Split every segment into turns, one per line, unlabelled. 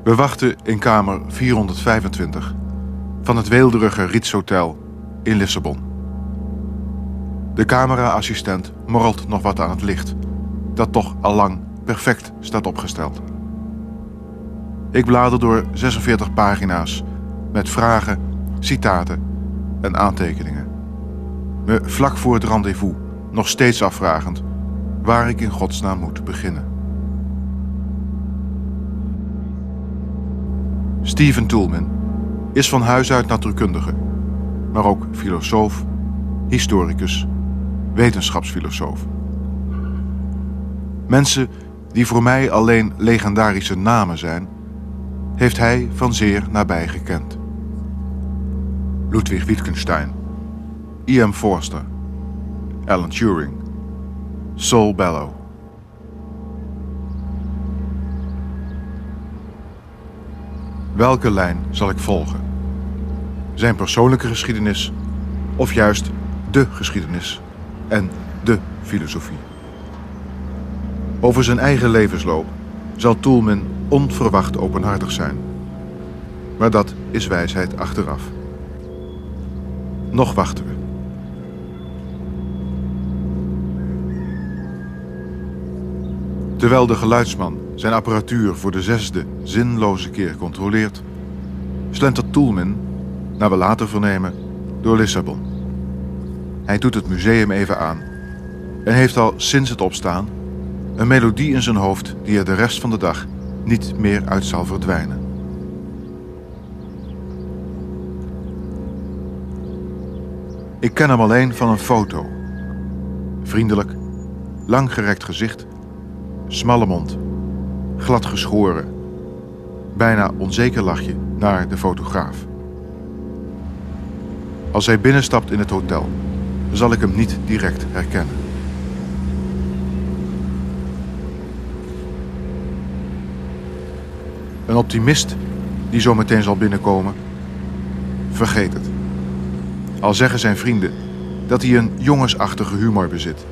We wachten in kamer 425 van het weelderige Ritz Hotel in Lissabon. De camera-assistent morrelt nog wat aan het licht, dat toch allang perfect staat opgesteld. Ik blader door 46 pagina's met vragen, citaten en aantekeningen. Me vlak voor het rendezvous nog steeds afvragend waar ik in godsnaam moet beginnen. Steven Toulmin is van huis uit natuurkundige, maar ook filosoof, historicus, wetenschapsfilosoof. Mensen die voor mij alleen legendarische namen zijn, heeft hij van zeer nabij gekend. Ludwig Wittgenstein, E.M. Forster, Alan Turing, Saul Bellow. Welke lijn zal ik volgen? Zijn persoonlijke geschiedenis of juist de geschiedenis en de filosofie? Over zijn eigen levensloop zal Toulmin onverwacht openhartig zijn. Maar dat is wijsheid achteraf. Nog wachten we. Terwijl de geluidsman zijn apparatuur voor de 6e zinloze keer controleert, slentert Toulmin, naar we later vernemen, door Lissabon. Hij doet het museum even aan en heeft al sinds het opstaan een melodie in zijn hoofd die er de rest van de dag niet meer uit zal verdwijnen. Ik ken hem alleen van een foto. Vriendelijk, langgerekt gezicht, smalle mond, glad geschoren, bijna onzeker lachje naar de fotograaf. Als hij binnenstapt in het hotel, zal ik hem niet direct herkennen. Een optimist die zo meteen zal binnenkomen? Vergeet het. Al zeggen zijn vrienden dat hij een jongensachtige humor bezit.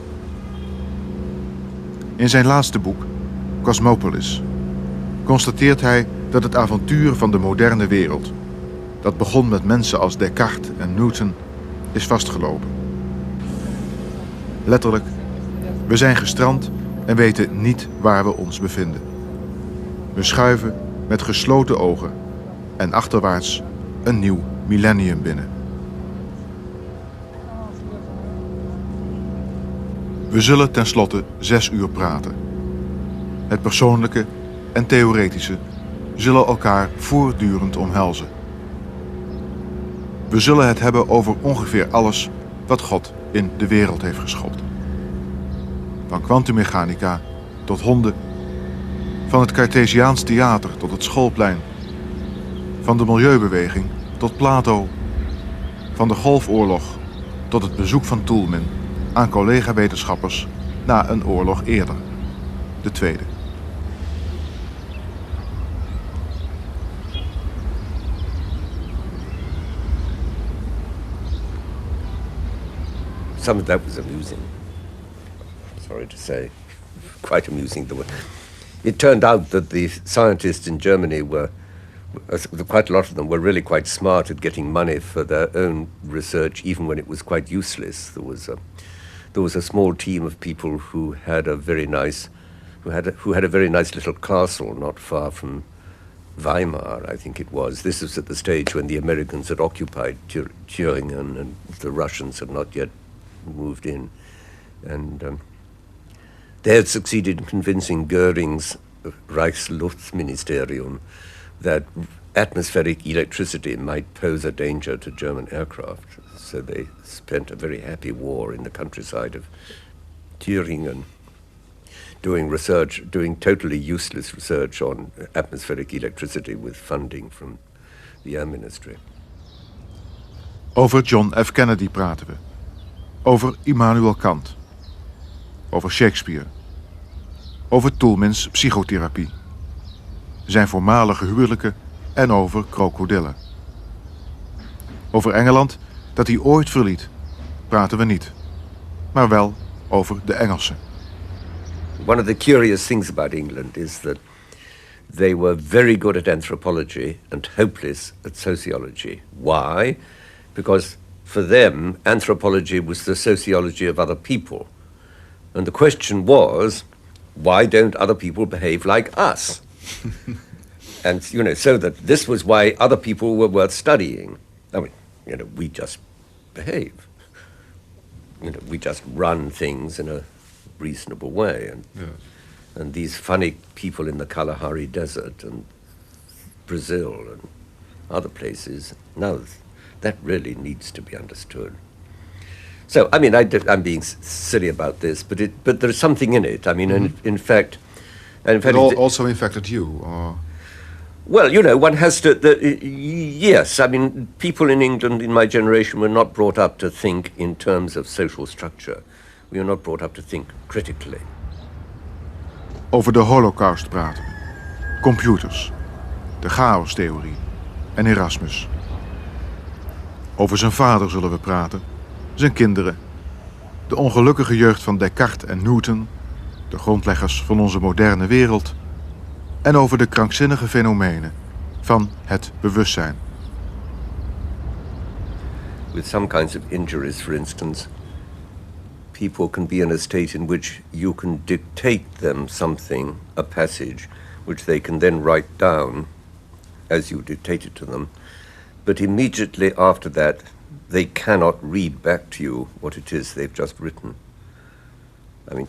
In zijn laatste boek, Cosmopolis, constateert hij dat het avontuur van de moderne wereld, dat begon met mensen als Descartes en Newton, is vastgelopen. Letterlijk, we zijn gestrand en weten niet waar we ons bevinden. We schuiven met gesloten ogen en achterwaarts een nieuw millennium binnen. We zullen tenslotte 6 uur praten. Het persoonlijke en theoretische zullen elkaar voortdurend omhelzen. We zullen het hebben over ongeveer alles wat God in de wereld heeft geschopt. Van kwantummechanica tot honden, van het Cartesiaans theater tot het schoolplein, van de milieubeweging tot Plato, van de Golfoorlog tot het bezoek van Toulmin aan collega-wetenschappers na een oorlog eerder, de Tweede.
Some of that was amusing. Sorry to say, quite amusing. It turned out that the scientists in Germany quite a lot of them were really quite smart at getting money for their own research, even when it was quite useless. There was a small team of people who had a very nice little castle not far from Weimar, I think it was. This was at the stage when the Americans had occupied Thüringen and the Russians had not yet moved in. And they had succeeded in convincing Göring's Reichsluftministerium that atmospheric electricity might pose a danger to German aircraft. So they spent a very happy war in the countryside of Thüringen doing totally useless research on atmospheric electricity with funding from the Air Ministry.
Over John F. Kennedy praten we. Over Immanuel Kant. Over Shakespeare. Over Toulmin's psychotherapie. Zijn voormalige huwelijken en over krokodillen. Over Engeland, dat hij ooit verliet, praten we niet. Maar wel over de Engelsen.
One of the curious things about England is that they were very good at anthropology and hopeless at sociology. Why? Because for them, anthropology was the sociology of other people. And the question was, why don't other people behave like us? And, so that this was why other people were worth studying. I mean, we just behave. We just run things in a reasonable way. And these funny people in the Kalahari Desert and Brazil and other places, no, that really needs to be understood. So, I mean, I'm being silly about this, but there's something in it. I mean, in fact...
It also infected you, or...
Well, one has to... yes, I mean, people in England in my generation were not brought up to think in terms of social structure. We were not brought up to think critically.
Over de Holocaust praten we. Computers. De chaostheorie. En Erasmus. Over zijn vader zullen we praten. Zijn kinderen. De ongelukkige jeugd van Descartes en Newton. De grondleggers van onze moderne wereld. En over de krankzinnige fenomenen van het bewustzijn.
With some kinds of injuries, for instance, people can be in a state in which you can dictate them something, a passage, which they can then write down as you dictate it to them. But immediately after that, they cannot read back to you what it is they've just written. I mean,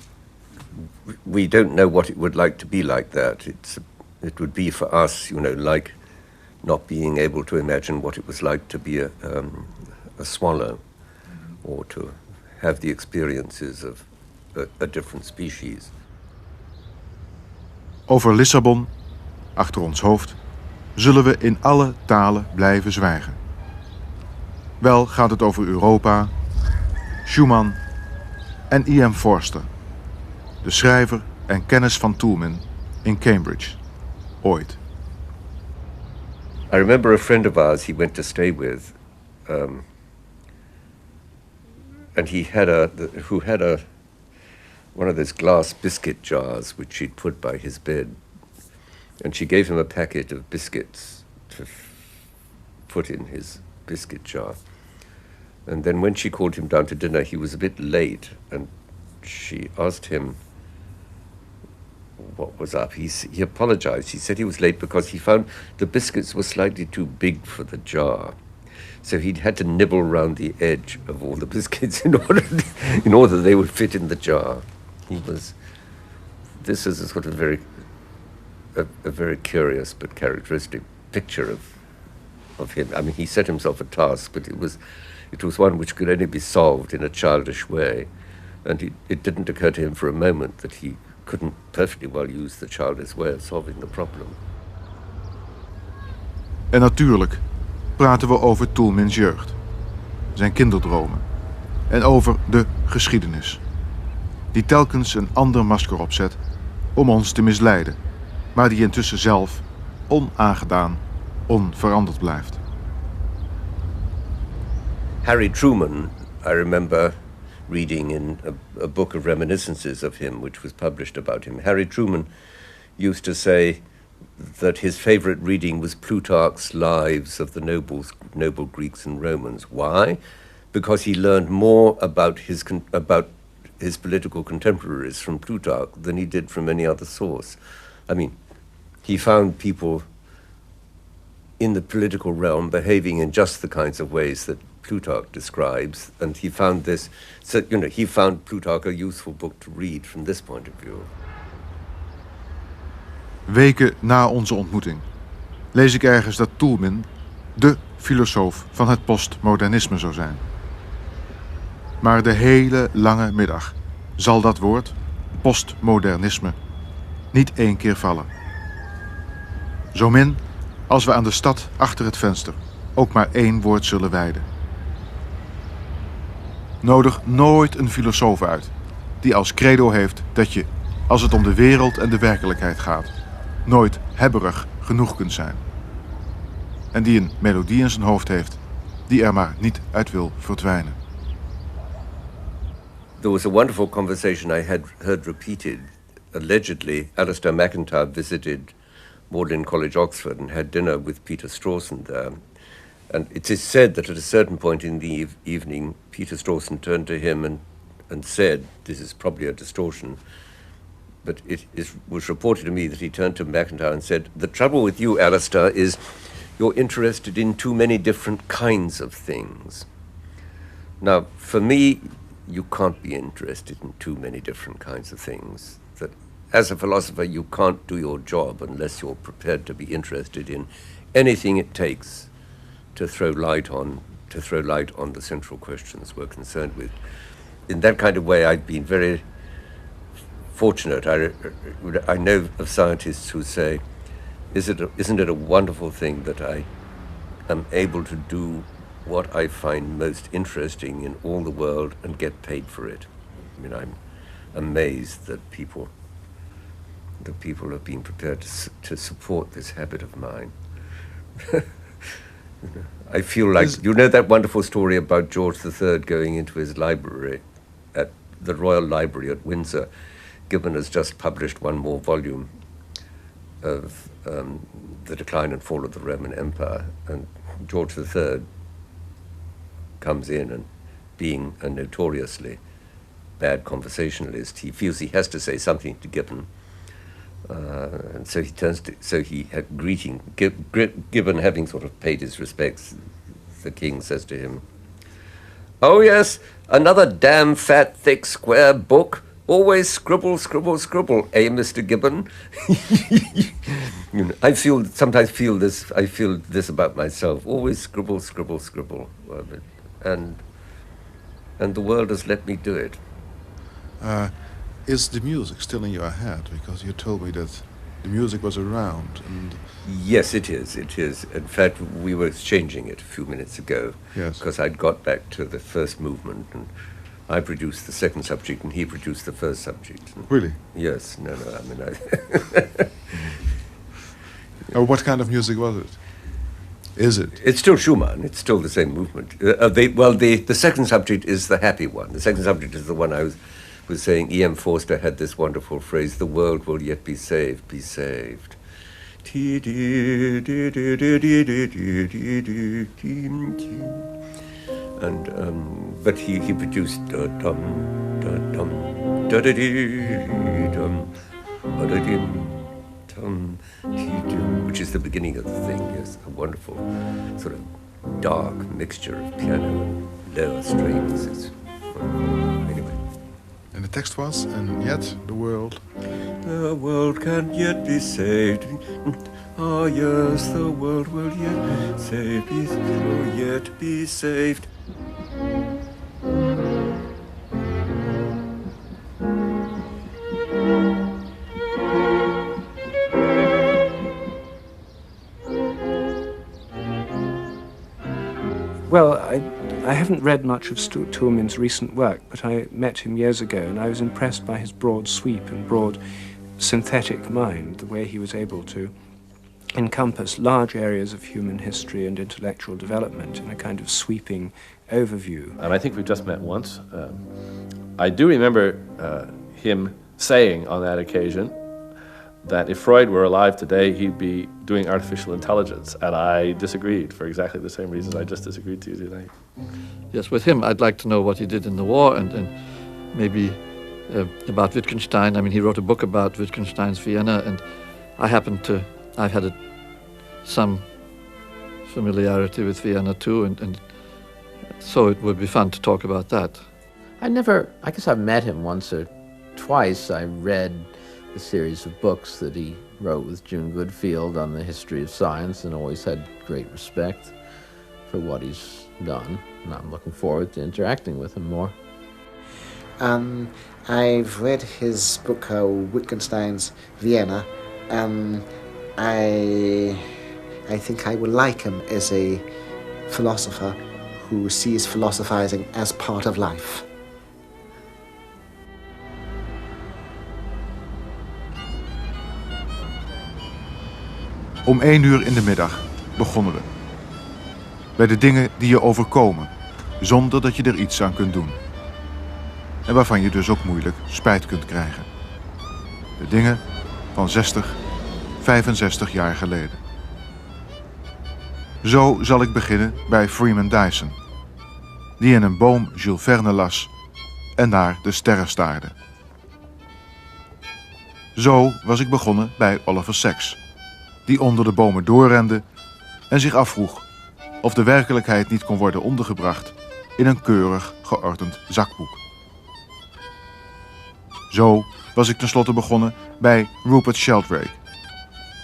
we don't know what it would like to be like that. It would be for us, like not being able to imagine what it was like to be a swallow, or to have the experiences of a different species.
Over Lissabon, achter ons hoofd, zullen we in alle talen blijven zwijgen. Wel gaat het over Europa, Schumann en E.M. Forster, de schrijver en kennis van Toulmin in Cambridge, ooit.
I remember a friend of ours he went to stay with, and he had one of those glass biscuit jars which she'd put by his bed, and she gave him a packet of biscuits to put in his biscuit jar. And then when she called him down to dinner, he was a bit late, and she asked him what was up. He apologized. He said he was late because he found the biscuits were slightly too big for the jar. So he'd had to nibble around the edge of all the biscuits in order they would fit in the jar. This is a sort of a very curious but characteristic picture of him. I mean, he set himself a task, but it was one which could only be solved in a childish way. And it didn't occur to him for a moment that he couldn't perfectly well use the childish way of solving the problem.
En natuurlijk praten we over Toulmin's jeugd, zijn kinderdromen en over de geschiedenis, die telkens een ander masker opzet om ons te misleiden, maar die intussen zelf onaangedaan, onveranderd blijft.
Harry Truman, I remember reading in a book of reminiscences of him, which was published about him. Harry Truman used to say that his favorite reading was Plutarch's Lives of the noble Greeks and Romans. Why? Because he learned more about his political contemporaries from Plutarch than he did from any other source. I mean, he found people in the political realm behaving in just the kinds of ways that Plutarch describes, and he found this, so he found Plutarch a useful book to read from this point of view.
Weken na onze ontmoeting lees ik ergens dat Toulmin de filosoof van het postmodernisme zou zijn. Maar de hele lange middag zal dat woord, postmodernisme, niet één keer vallen. Zomin als we aan de stad achter het venster ook maar één woord zullen wijden. Nodig nooit een filosoof uit die als credo heeft dat je, als het om de wereld en de werkelijkheid gaat, nooit hebberig genoeg kunt zijn. En die een melodie in zijn hoofd heeft die er maar niet uit wil verdwijnen.
There was a wonderful conversation I had heard repeated. Allegedly, Alistair MacIntyre visited Magdalen College, Oxford, and had dinner with Peter Strawson there. And it is said that at a certain point in the evening, Peter Strawson turned to him and said, this is probably a distortion, but was reported to me that he turned to McIntyre and said, the trouble with you, Alistair, is you're interested in too many different kinds of things. Now, for me, you can't be interested in too many different kinds of things. That as a philosopher, you can't do your job unless you're prepared to be interested in anything it takes to throw light on the central questions we're concerned with. In that kind of way, I've been very fortunate. I know of scientists who say, isn't it a wonderful thing that I am able to do what I find most interesting in all the world and get paid for it? I mean, I'm amazed that people have been prepared to support this habit of mine. I feel like, you know that wonderful story about George III going into his library at the Royal Library at Windsor. Gibbon has just published one more volume of The Decline and Fall of the Roman Empire, and George III comes in, and being a notoriously bad conversationalist, he feels he has to say something to Gibbon. And so he had greeting, Gibbon having sort of paid his respects, the king says to him, "Oh yes, another damn fat, thick, square book. Always scribble, scribble, scribble, eh, Mr. Gibbon?" You know, I sometimes feel this about myself. Always scribble, scribble, scribble. And the world has let me do it.
Is the music still in your head? Because you told me that the music was around. And
yes, it is. It is. In fact, we were exchanging it a few minutes ago.
Yes.
Because I'd got back to the first movement, and I produced the second subject, and he produced the first subject.
Really?
Yes. No. I mean,
what kind of music was it? Is it?
It's still Schumann. It's still the same movement. The second subject is the happy one. The second subject is the one I was saying. E.M. Forster had this wonderful phrase, "The world will yet be saved, be saved." And but he produced which is the beginning of the thing. Yes, a wonderful sort of dark mixture of piano and lower strings. It's, anyway.
And the text was, and yet the world
can't yet be saved. Oh yes, the world will yet saved, will yet be saved.
Well, I haven't read much of Toulmin's recent work, but I met him years ago, and I was impressed by his broad sweep and broad synthetic mind, the way he was able to encompass large areas of human history and intellectual development in a kind of sweeping overview.
And I think we've just met once. I do remember him saying on that occasion that if Freud were alive today, he'd be doing artificial intelligence, and I disagreed for exactly the same reasons I just disagreed to you tonight.
Yes, with him, I'd like to know what he did in the war, and maybe about Wittgenstein. I mean, he wrote a book about Wittgenstein's Vienna, and I've had some familiarity with Vienna too, and so it would be fun to talk about that.
I guess I've met him once or twice. I read a series of books that he wrote with June Goodfield on the history of science, and always had great respect for what he's done, and I'm looking forward to interacting with him more.
I've read his book, Wittgenstein's Vienna, and I think I would like him as a philosopher who sees philosophizing as part of life.
Om 1:00 in de middag begonnen we. Bij de dingen die je overkomen, zonder dat je er iets aan kunt doen. En waarvan je dus ook moeilijk spijt kunt krijgen. De dingen van 60, 65 jaar geleden. Zo zal ik beginnen bij Freeman Dyson, die in een boom Jules Verne las en naar de sterren staarde. Zo was ik begonnen bij Oliver Sacks, die onder de bomen doorrende en zich afvroeg of de werkelijkheid niet kon worden ondergebracht in een keurig geordend zakboek. Zo was ik tenslotte begonnen bij Rupert Sheldrake,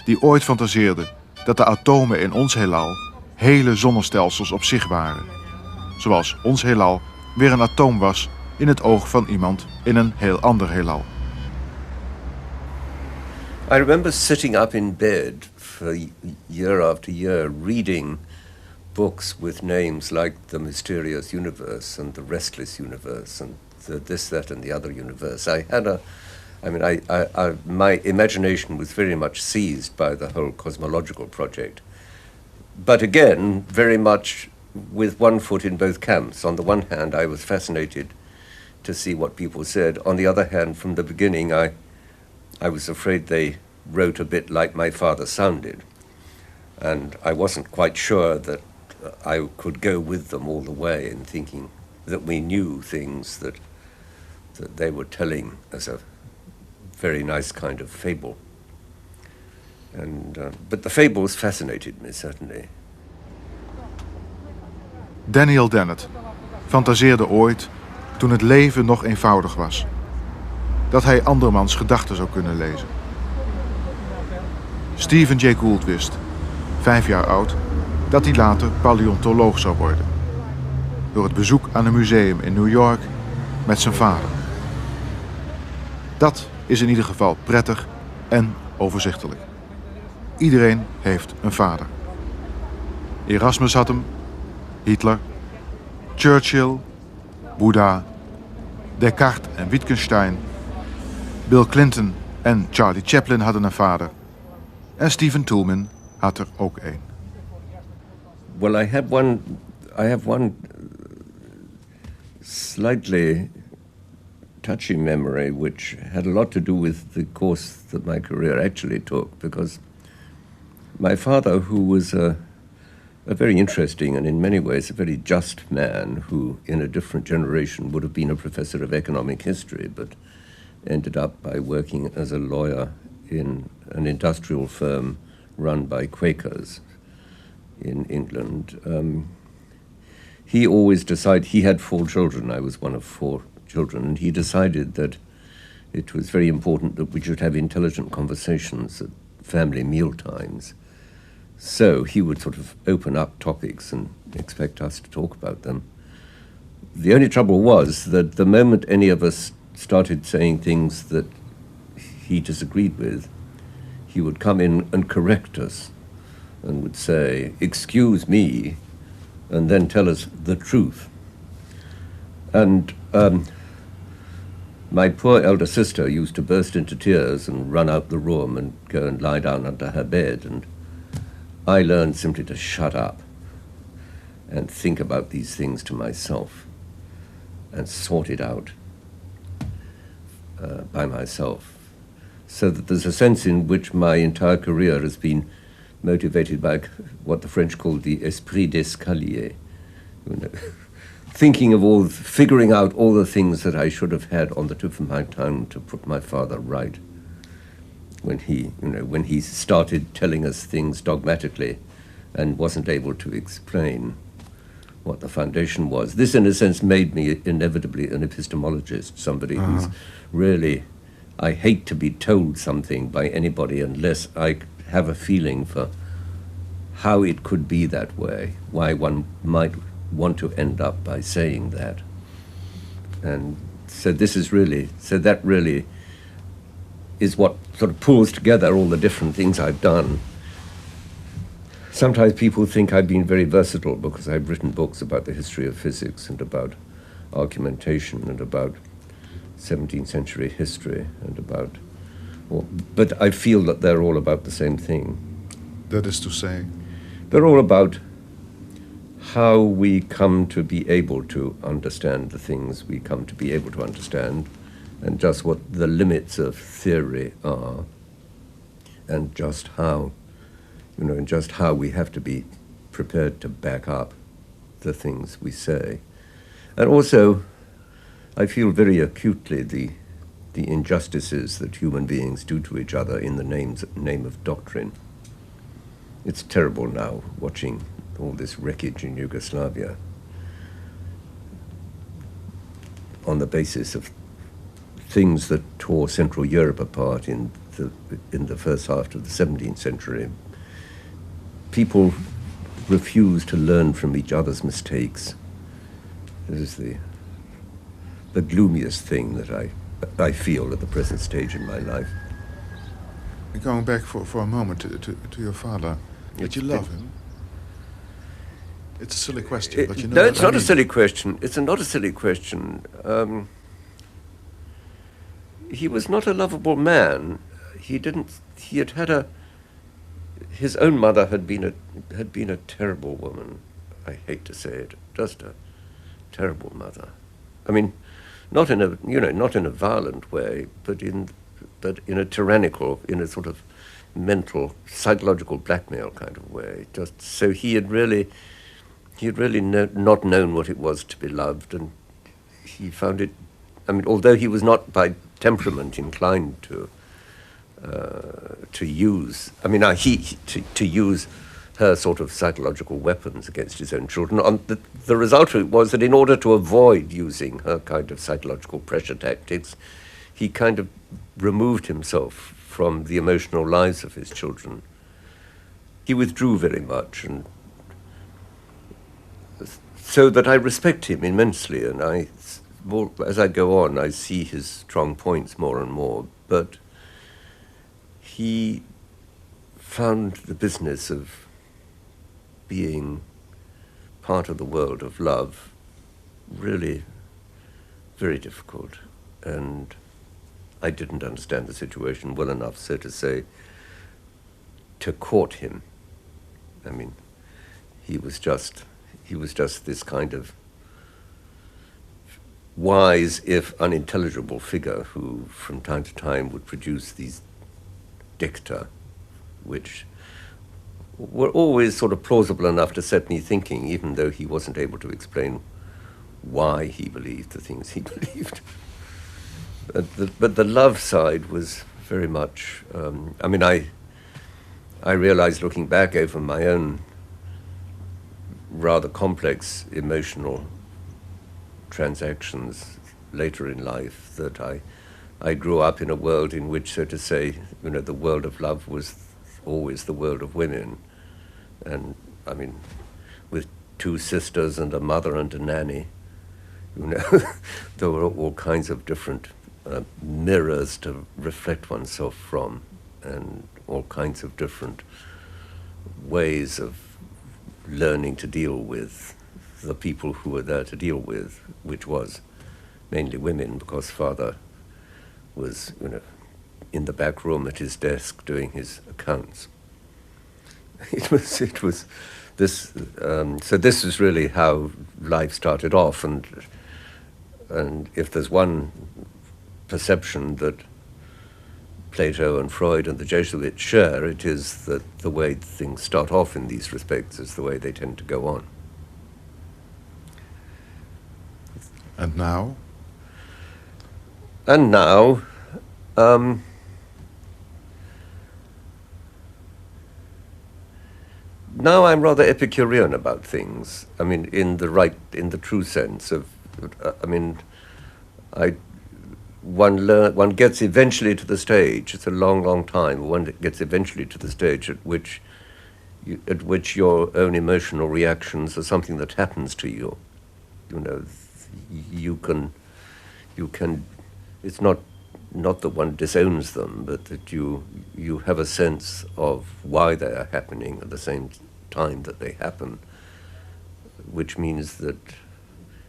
die ooit fantaseerde dat de atomen in ons heelal hele zonnestelsels op zich waren, zoals ons heelal weer een atoom was in het oog van iemand in een heel ander heelal.
I remember sitting up in bed for year after year reading books with names like The Mysterious Universe and The Restless Universe and this, that and the other universe. My imagination was very much seized by the whole cosmological project. But again, very much with one foot in both camps. On the one hand, I was fascinated to see what people said. On the other hand, from the beginning, I was afraid they wrote a bit like my father sounded. And I wasn't quite sure that I could go with them all the way in thinking that we knew things that they were telling as a very nice kind of fable. But the fables fascinated me, certainly.
Daniel Dennett fantaseerde ooit, toen het leven nog eenvoudig was, dat hij andermans gedachten zou kunnen lezen. Stephen Jay Gould wist, 5 jaar oud, dat hij later paleontoloog zou worden, door het bezoek aan een museum in New York met zijn vader. Dat is in ieder geval prettig en overzichtelijk. Iedereen heeft een vader. Erasmus had hem, Hitler, Churchill, Boeddha, Descartes en Wittgenstein, Bill Clinton en Charlie Chaplin hadden een vader. En Stephen Toulmin had er ook een.
Well, I have one slightly touchy memory which had a lot to do with the course that my career actually took, because my father, who was a very interesting and in many ways a very just man, who in a different generation would have been a professor of economic history, but ended up by working as a lawyer in an industrial firm run by Quakers in England. He always decided, he had 4 children, I was one of 4 children, and he decided that it was very important that we should have intelligent conversations at family meal times. So he would sort of open up topics and expect us to talk about them. The only trouble was that the moment any of us started saying things that he disagreed with, he would come in and correct us and would say, "Excuse me," and then tell us the truth. And my poor elder sister used to burst into tears and run out the room and go and lie down under her bed, and I learned simply to shut up and think about these things to myself and sort it out by myself. So that there's a sense in which my entire career has been motivated by what the French call the esprit d'escalier. You know, figuring out all the things that I should have had on the tip of my tongue to put my father right. When he started telling us things dogmatically and wasn't able to explain what the foundation was. This, in a sense, made me inevitably an epistemologist, somebody who's really, I hate to be told something by anybody unless I have a feeling for how it could be that way, why one might want to end up by saying that. And so that really is what sort of pulls together all the different things I've done. Sometimes people think I've been very versatile because I've written books about the history of physics and about argumentation and about 17th century history and about... but I feel that they're all about the same thing.
That is to say?
They're all about how we come to be able to understand the things we come to be able to understand, and just what the limits of theory are. and just how, and just how we have to be prepared to back up the things we say. And also, I feel very acutely the injustices that human beings do to each other in the name of doctrine. It's terrible now, watching all this wreckage in Yugoslavia on the basis of things that tore Central Europe apart in the first half of the 17th century. People refuse to learn from each other's mistakes. This is the gloomiest thing that I feel at the present stage in my life.
Going back for a moment to your father, did you love him? It's a silly question, but you know.
No, it's not a silly question. It's not a silly question. He was not a lovable man. His own mother had been a terrible woman. I hate to say it, just a terrible mother. I mean, not in a violent way, but in a tyrannical, in a sort of mental, psychological blackmail kind of way. Just so he had really not known what it was to be loved, and he found it. I mean, although he was not by temperament inclined to use. I mean, to use her sort of psychological weapons against his own children. The result of it was that in order to avoid using her kind of psychological pressure tactics, he kind of removed himself from the emotional lives of his children. He withdrew very much, and so that I respect him immensely, and as I go on, I see his strong points more and more, but he found the business of being part of the world of love really very difficult, and I didn't understand the situation well enough, so to say, to court him. I mean, he was just this kind of wise, if unintelligible figure who from time to time would produce these dicta, which were always sort of plausible enough to set me thinking, even though he wasn't able to explain why he believed the things he believed. But the love side was very much, I mean, I realized looking back over my own rather complex emotional transactions later in life that I grew up in a world in which, so to say, the world of love was always the world of women. And, I mean, with two sisters and a mother and a nanny, there were all kinds of different mirrors to reflect oneself from, and all kinds of different ways of learning to deal with the people who were there to deal with, which was mainly women, because father was, in the back room at his desk doing his accounts. It was this. So this is really how life started off, and if there's one perception that Plato and Freud and the Jesuits share, it is that the way things start off in these respects is the way they tend to go on.
And now?
And now, now I'm rather Epicurean about things. I mean, in the true sense of, I mean, one gets eventually to the stage. It's a long, long time. One gets eventually to the stage at which your own emotional reactions are something that happens to you. You can. It's not that one disowns them, but that you have a sense of why they are happening at the same time that they happen, which means that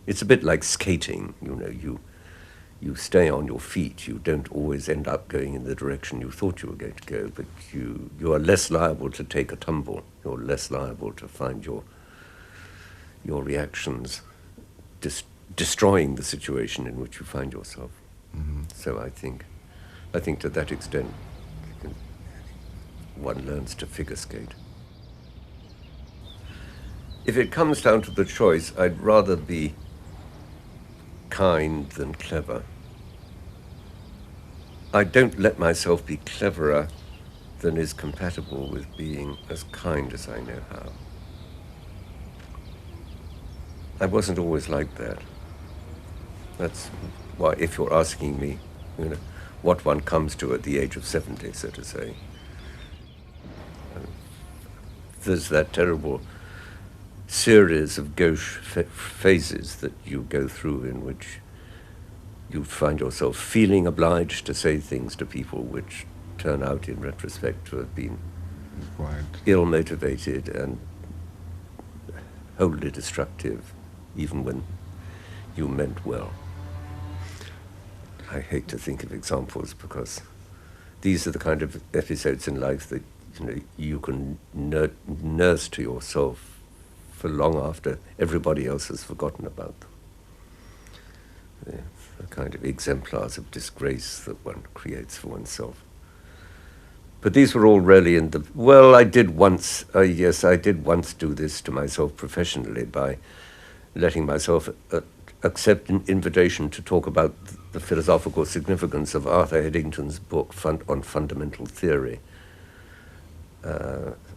it's a bit like skating. You stay on your feet. You don't always end up going in the direction you thought you were going to go, but you are less liable to take a tumble. You're less liable to find your reactions destroying the situation in which you find yourself. Mm-hmm. So I think to that extent, one learns to figure skate. If it comes down to the choice, I'd rather be kind than clever. I don't let myself be cleverer than is compatible with being as kind as I know how. I wasn't always like that. That's why, if you're asking me, what one comes to at the age of 70, so to say, there's that terrible series of gauche phases that you go through in which you find yourself feeling obliged to say things to people which turn out in retrospect to have been
Quite.
ill-motivated and wholly destructive, even when you meant well. I hate to think of examples because these are the kind of episodes in life that you can nurse to yourself for long after everybody else has forgotten about them. The kind of exemplars of disgrace that one creates for oneself. But these were all really in the... Well, I did once do this to myself professionally by letting myself accept an invitation to talk about the philosophical significance of Arthur Eddington's book on fundamental theory,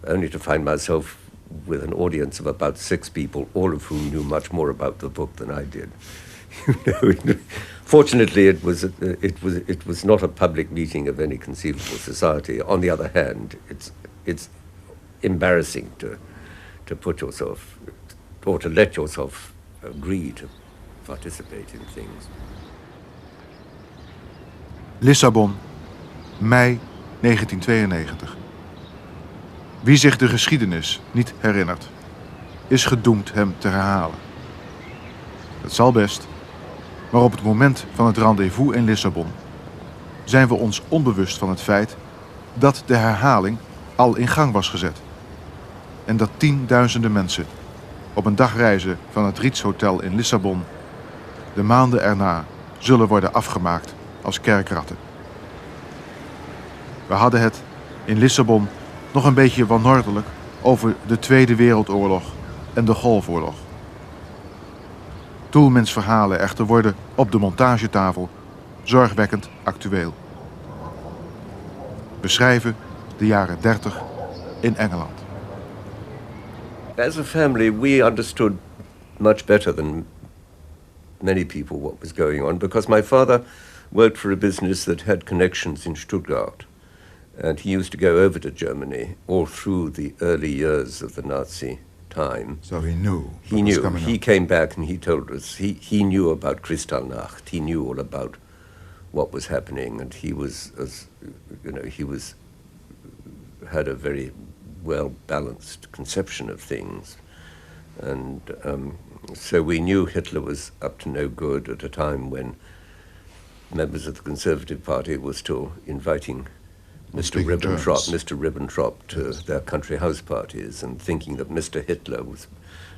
only to find myself with an audience of about 6 people, all of whom knew much more about the book than I did. Fortunately, it was not a public meeting of any conceivable society. On the other hand, it's embarrassing to put yourself or to let yourself agree to participate in things.
Lissabon, mei 1992. Wie zich de geschiedenis niet herinnert, is gedoemd hem te herhalen. Het zal best, maar op het moment van het rendezvous in Lissabon zijn we ons onbewust van het feit dat de herhaling al in gang was gezet. En dat tienduizenden mensen op een dagreize van het Ritz Hotel in Lissabon de maanden erna zullen worden afgemaakt als kerkratten. We hadden het in Lissabon nog een beetje wanhordelijk over de Tweede Wereldoorlog en de Golfoorlog. Toulmins verhalen echter worden op de montagetafel zorgwekkend actueel. We schrijven de jaren 30 in Engeland.
As a family, we understood much better than many people what was going on, because my father worked for a business that had connections in Stuttgart. And he used to go over to Germany all through the early years of the Nazi time.
So he knew.
He knew. He came back and he told us. He knew about Kristallnacht. He knew all about what was happening, and he was, had a very well balanced conception of things, and so we knew Hitler was up to no good at a time when members of the Conservative Party were still inviting Mr. Ribbentrop to their country house parties and thinking that Mr. Hitler was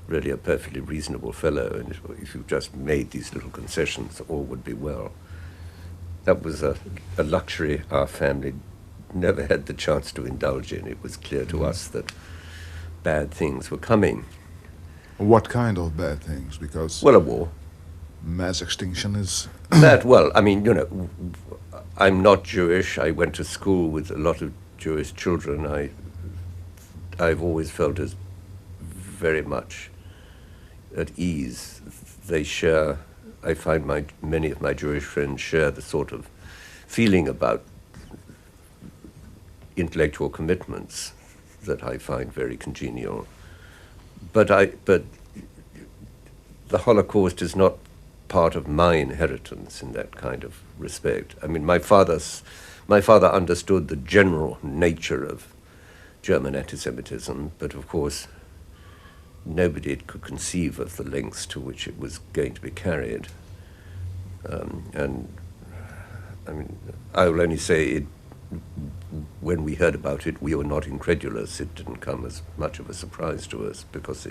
really a perfectly reasonable fellow, and if you just made these little concessions, all would be well. That was a luxury our family never had the chance to indulge in. It was clear to us that bad things were coming.
What kind of bad things? Because...
Well, a war.
Mass extinction is...
Well, I mean, I'm not Jewish. I went to school with a lot of Jewish children. I've always felt as very much at ease. They share, I find many of my Jewish friends share the sort of feeling about intellectual commitments that I find very congenial. But the Holocaust is not part of my inheritance in that kind of respect. I mean, my father understood the general nature of German anti-Semitism, but of course nobody could conceive of the lengths to which it was going to be carried. And I mean, I will only say when we heard about it, we were not incredulous. It didn't come as much of a surprise to us because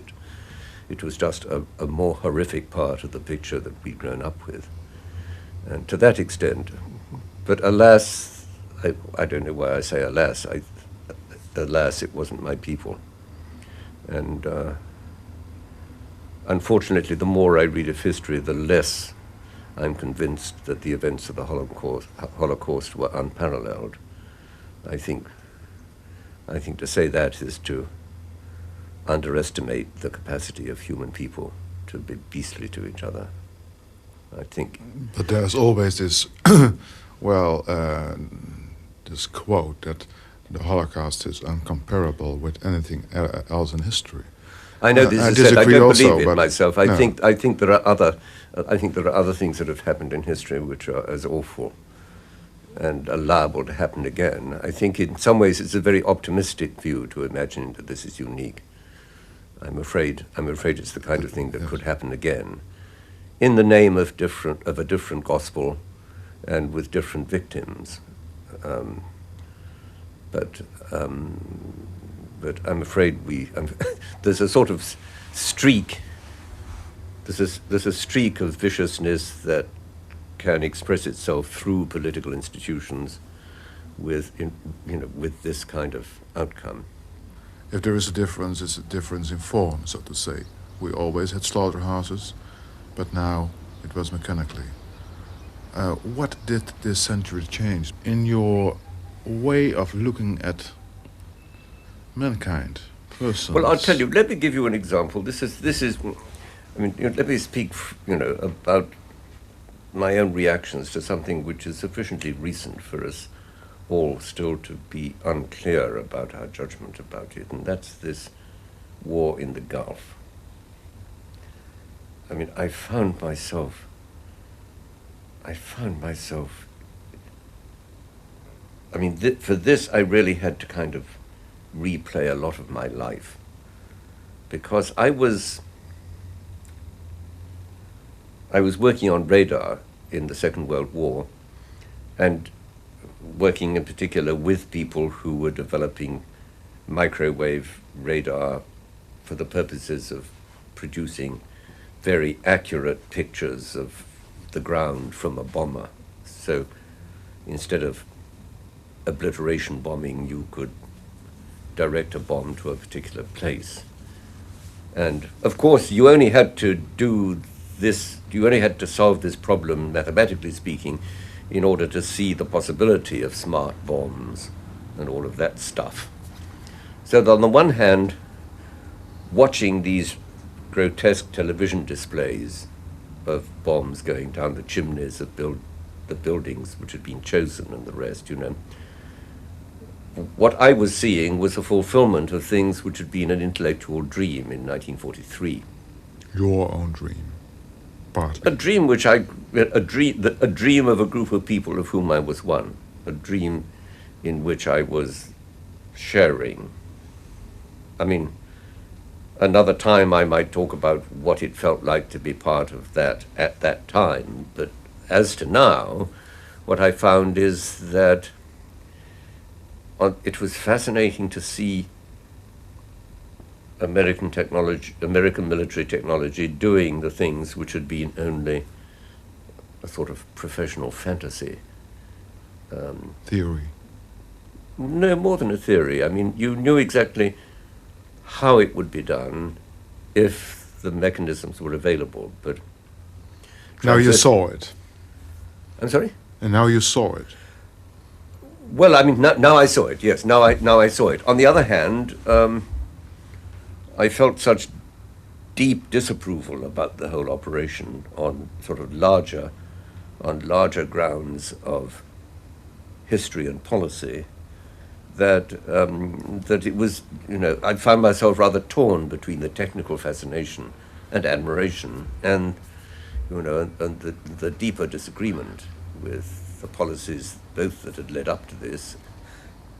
it was just a more horrific part of the picture that we'd grown up with. And to that extent, but alas, I don't know why I say alas, alas, it wasn't my people. And unfortunately, the more I read of history, the less I'm convinced that the events of the Holocaust were unparalleled. I think to say that is to underestimate the capacity of human people to be beastly to each other. I think.
But there's always this, this quote that the Holocaust is incomparable with anything else in history.
I know this
I
is said. I
disagree
don't
also,
believe it
but
myself.
no.
I think there are other things that have happened in history which are as awful and are liable to happen again. I think in some ways it's a very optimistic view to imagine that this is unique. I'm afraid it's the kind of thing that could happen again, in the name of a different gospel, and with different victims. But I'm afraid there's a sort of streak. There's a streak of viciousness that can express itself through political institutions with this kind of outcome.
If there is a difference, it's a difference in form, so to say. We always had slaughterhouses, but now it was mechanically. What did this century change in your way of looking at mankind, persons?
Well, I'll tell you. Let me give you an example. This is. I mean, let me speak. About my own reactions to something which is sufficiently recent for us all still to be unclear about our judgment about it, and that's this war in the Gulf. I mean, I found myself. I mean, for this, I really had to kind of replay a lot of my life, because I was working on radar in the Second World War, and working in particular with people who were developing microwave radar for the purposes of producing very accurate pictures of the ground from a bomber. So instead of obliteration bombing, you could direct a bomb to a particular place. And of course, you only had to solve this problem, mathematically speaking, in order to see the possibility of smart bombs and all of that stuff. So on the one hand, watching these grotesque television displays of bombs going down the chimneys of the buildings which had been chosen and the rest, what I was seeing was a fulfillment of things which had been an intellectual dream in 1943.
Your own dream, partly.
A dream of a group of people of whom I was one. A dream in which I was sharing. I mean, another time I might talk about what it felt like to be part of that at that time. But as to now, what I found is that it was fascinating to see American military technology doing the things which had been only a sort of professional fantasy.
Theory.
No, more than a theory. I mean, you knew exactly how it would be done if the mechanisms were available, but...
Now you saw it.
I'm sorry?
And now you saw it.
Well, I mean, now I saw it, yes. Now I saw it. On the other hand, I felt such deep disapproval about the whole operation on sort of larger grounds of history and policy that it was, I found myself rather torn between the technical fascination and admiration and the deeper disagreement with the policies both that had led up to this.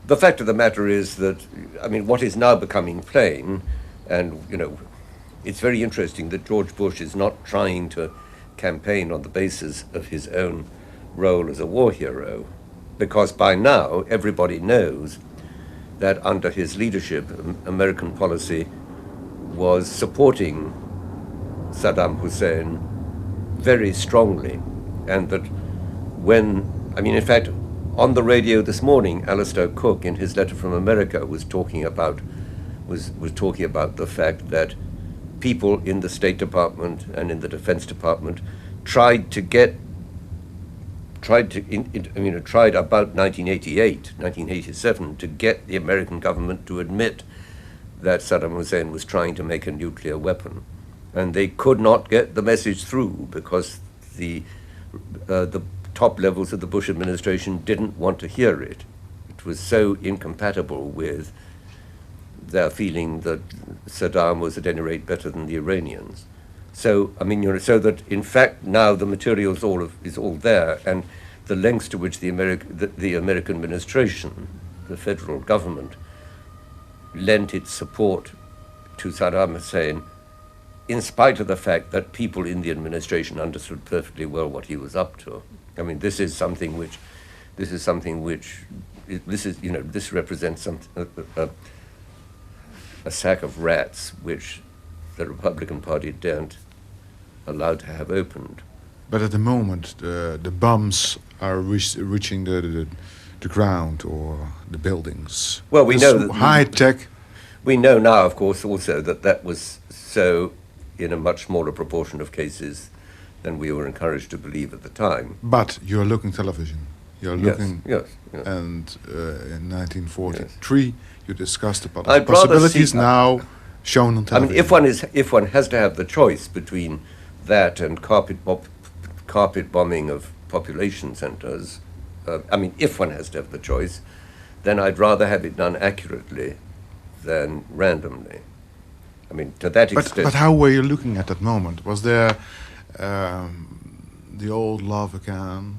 The fact of the matter is that, I mean, what is now becoming plain, and, it's very interesting that George Bush is not trying to campaign on the basis of his own role as a war hero, because by now everybody knows that under his leadership, American policy was supporting Saddam Hussein very strongly, and that in fact, on the radio this morning, Alistair Cook, in his letter from America, was talking about the fact that people in the State Department and in the Defense Department tried about 1988, 1987 to get the American government to admit that Saddam Hussein was trying to make a nuclear weapon. And they could not get the message through because the top levels of the Bush administration didn't want to hear it. It was so incompatible with their feeling that Saddam was at any rate better than the Iranians. So, I mean, so that in fact now the material is all there, and the lengths to which the American administration, the federal government, lent its support to Saddam Hussein, in spite of the fact that people in the administration understood perfectly well what he was up to. I mean, this represents a sack of rats which the Republican Party daren't allow to have opened.
But at the moment, the bombs are reaching the ground or the buildings.
Well, we know that
high tech.
We know now, of course, also that was so in a much smaller proportion of cases than we were encouraged to believe at the time.
But you're looking television. You're looking.
Yes.
And in 1943, you discussed the
I'd
possibilities now shown on television.
I mean, if one has to have the choice between that and carpet bombing of population centers, if one has to have the choice, then I'd rather have it done accurately than randomly. I mean, to that extent.
But how were you looking at that moment? Was there the old love again,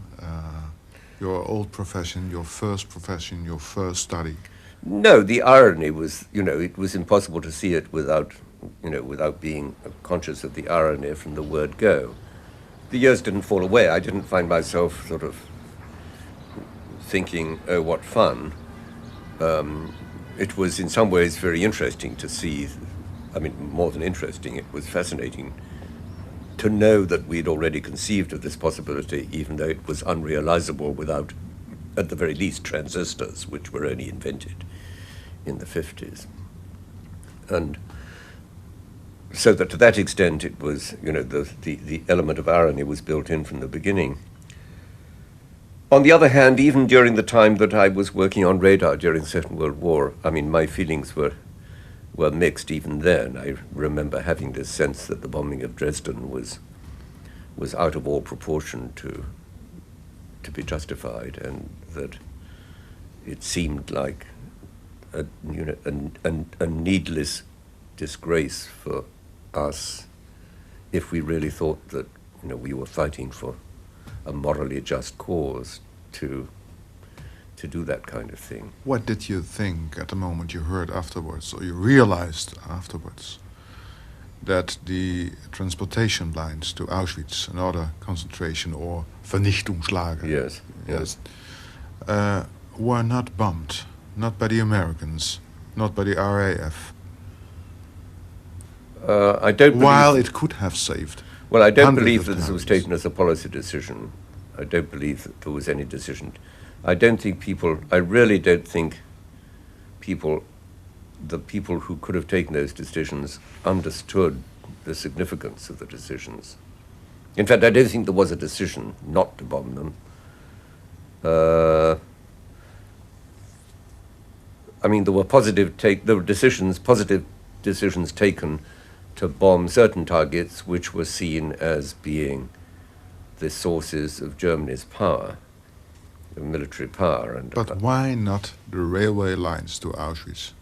your old profession, your first profession, your first study?
No, the irony was, it was impossible to see it without being conscious of the irony from the word go. The years didn't fall away. I didn't find myself sort of thinking, oh, what fun. It was in some ways very interesting to see, more than interesting, it was fascinating to know that we'd already conceived of this possibility, even though it was unrealizable without, at the very least, transistors, which were only invented in the 50s. And so that to that extent it was, the element of irony was built in from the beginning. On the other hand, even during the time that I was working on radar during the Second World War, my feelings were mixed even then. I remember having this sense that the bombing of Dresden was out of all proportion to be justified, and that it seemed like a needless disgrace for us if we really thought that we were fighting for a morally just cause to do that kind of thing.
What did you think at the moment you heard afterwards, or you realized afterwards, that the transportation lines to Auschwitz and other concentration or Vernichtungslager were not bombed, not by the Americans, not by the RAF?
I don't believe...
While it could have saved.
Well, I don't believe that this was taken as a policy decision. I don't believe that there was any decision. I really don't think the people who could have taken those decisions understood the significance of the decisions. In fact, I don't think there was a decision not to bomb them. There were positive decisions taken to bomb certain targets which were seen as being the sources of Germany's power, of military power.
But why not the railway lines to Auschwitz,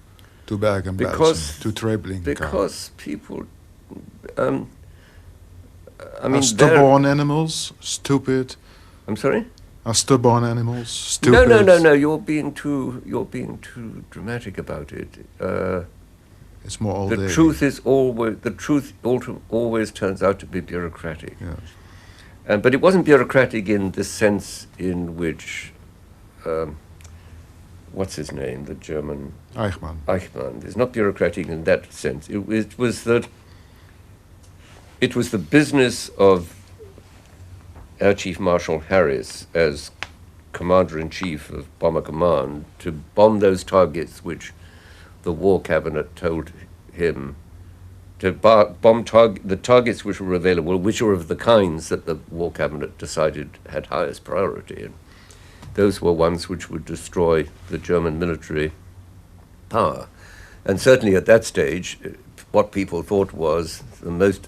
to Bergen-Belsen, to Treblinka?
Because people...
are stubborn animals stupid?
I'm sorry?
Are stubborn animals stupid?
No. You're being too dramatic about it.
It's more all
the
day.
Truth always turns out to be bureaucratic.
Yes.
But it wasn't bureaucratic in the sense in which, what's his name, the German...
Eichmann.
It's not bureaucratic in that sense. It was the business of Air Chief Marshal Harris as commander-in-chief of Bomber Command to bomb those targets which the War Cabinet told him to bomb the targets which were available, which were of the kinds that the War Cabinet decided had highest priority. And those were ones which would destroy the German military power. And certainly at that stage, what people thought was the most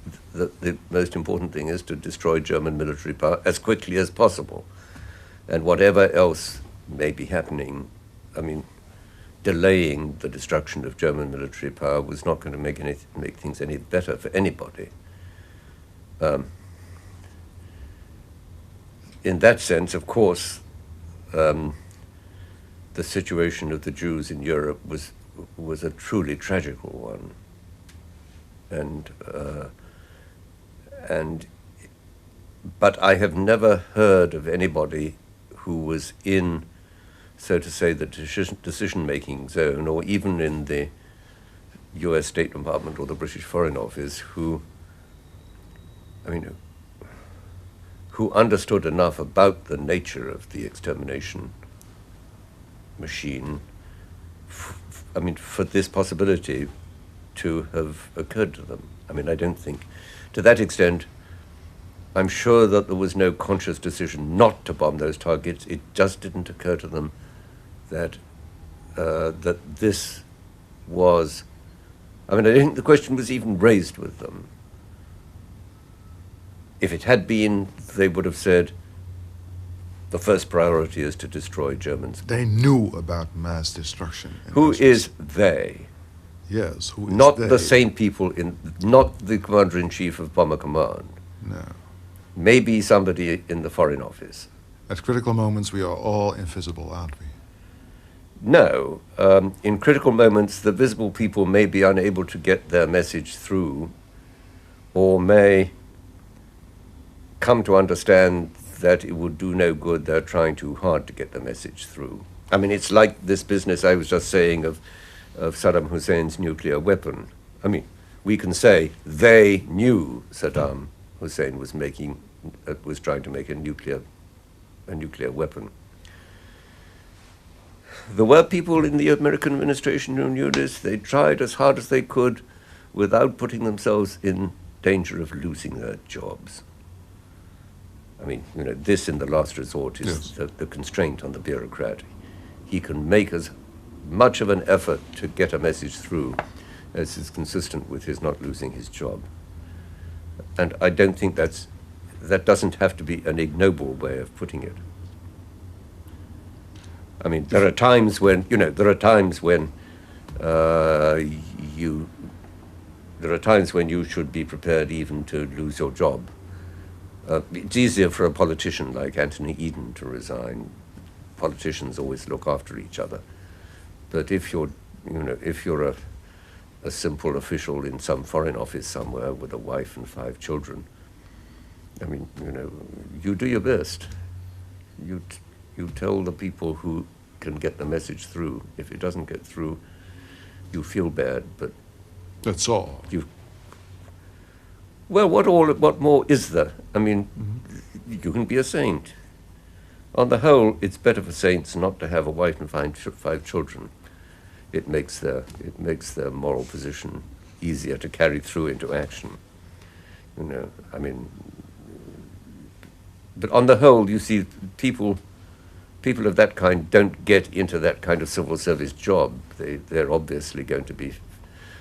important thing is to destroy German military power as quickly as possible. And whatever else may be happening, I mean, delaying the destruction of German military power was not going to make things any better for anybody. In that sense, of course, the situation of the Jews in Europe was a truly tragical one, but I have never heard of anybody who was in, so to say, the decision-making zone, or even in the U.S. State Department or the British Foreign Office, who understood enough about the nature of the extermination machine, for this possibility to have occurred to them. I mean, I don't think, to that extent, I'm sure that there was no conscious decision not to bomb those targets. It just didn't occur to them that this was, I don't think the question was even raised with them. If it had been, they would have said, the first priority is to destroy Germans.
They knew about mass destruction.
Who is they?
Yes, who is
not
they?
The same people, not the commander-in-chief of Bomber Command.
No.
Maybe somebody in the Foreign Office.
At critical moments, we are all invisible, aren't we?
No. In critical moments, the visible people may be unable to get their message through, or may come to understand that it would do no good, they're trying too hard to get the message through. I mean, it's like this business I was just saying of Saddam Hussein's nuclear weapon. I mean, we can say they knew Saddam Hussein was trying to make a nuclear weapon. There were people in the American administration who knew this. They tried as hard as they could without putting themselves in danger of losing their jobs. I mean, this in the last resort is the constraint on the bureaucrat. He can make as much of an effort to get a message through as is consistent with his not losing his job. And I don't think that doesn't have to be an ignoble way of putting it. I mean, there are times when you should be prepared even to lose your job. It's easier for a politician like Anthony Eden to resign. Politicians always look after each other. But if you're a simple official in some foreign office somewhere with a wife and 5 children, I mean, you do your best. You tell the people who can get the message through. If it doesn't get through, you feel bad, but
that's all.
Well, what more is there? I mean, you can be a saint. On the whole, it's better for saints not to have a wife and 5 children. It makes their moral position easier to carry through into action. I mean, but on the whole, you see, people of that kind don't get into that kind of civil service job. They're obviously going to be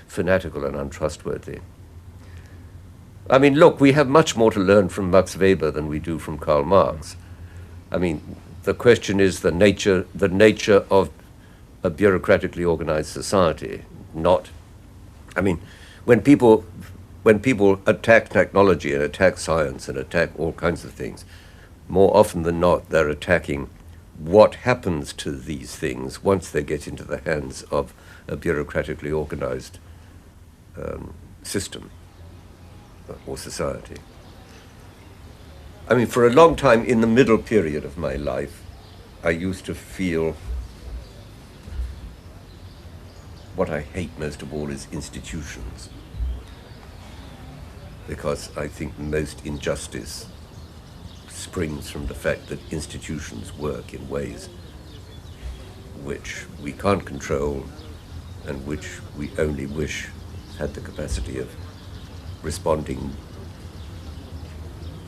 fanatical and untrustworthy. I mean, look, we have much more to learn from Max Weber than we do from Karl Marx. I mean, the question is the nature of a bureaucratically organized society, not, I mean, when people attack technology and attack science and attack all kinds of things, more often than not, they're attacking what happens to these things once they get into the hands of a bureaucratically organized system or society. I mean, for a long time in the middle period of my life, I used to feel what I hate most of all is institutions, because I think most injustice springs from the fact that institutions work in ways which we can't control and which we only wish had the capacity of responding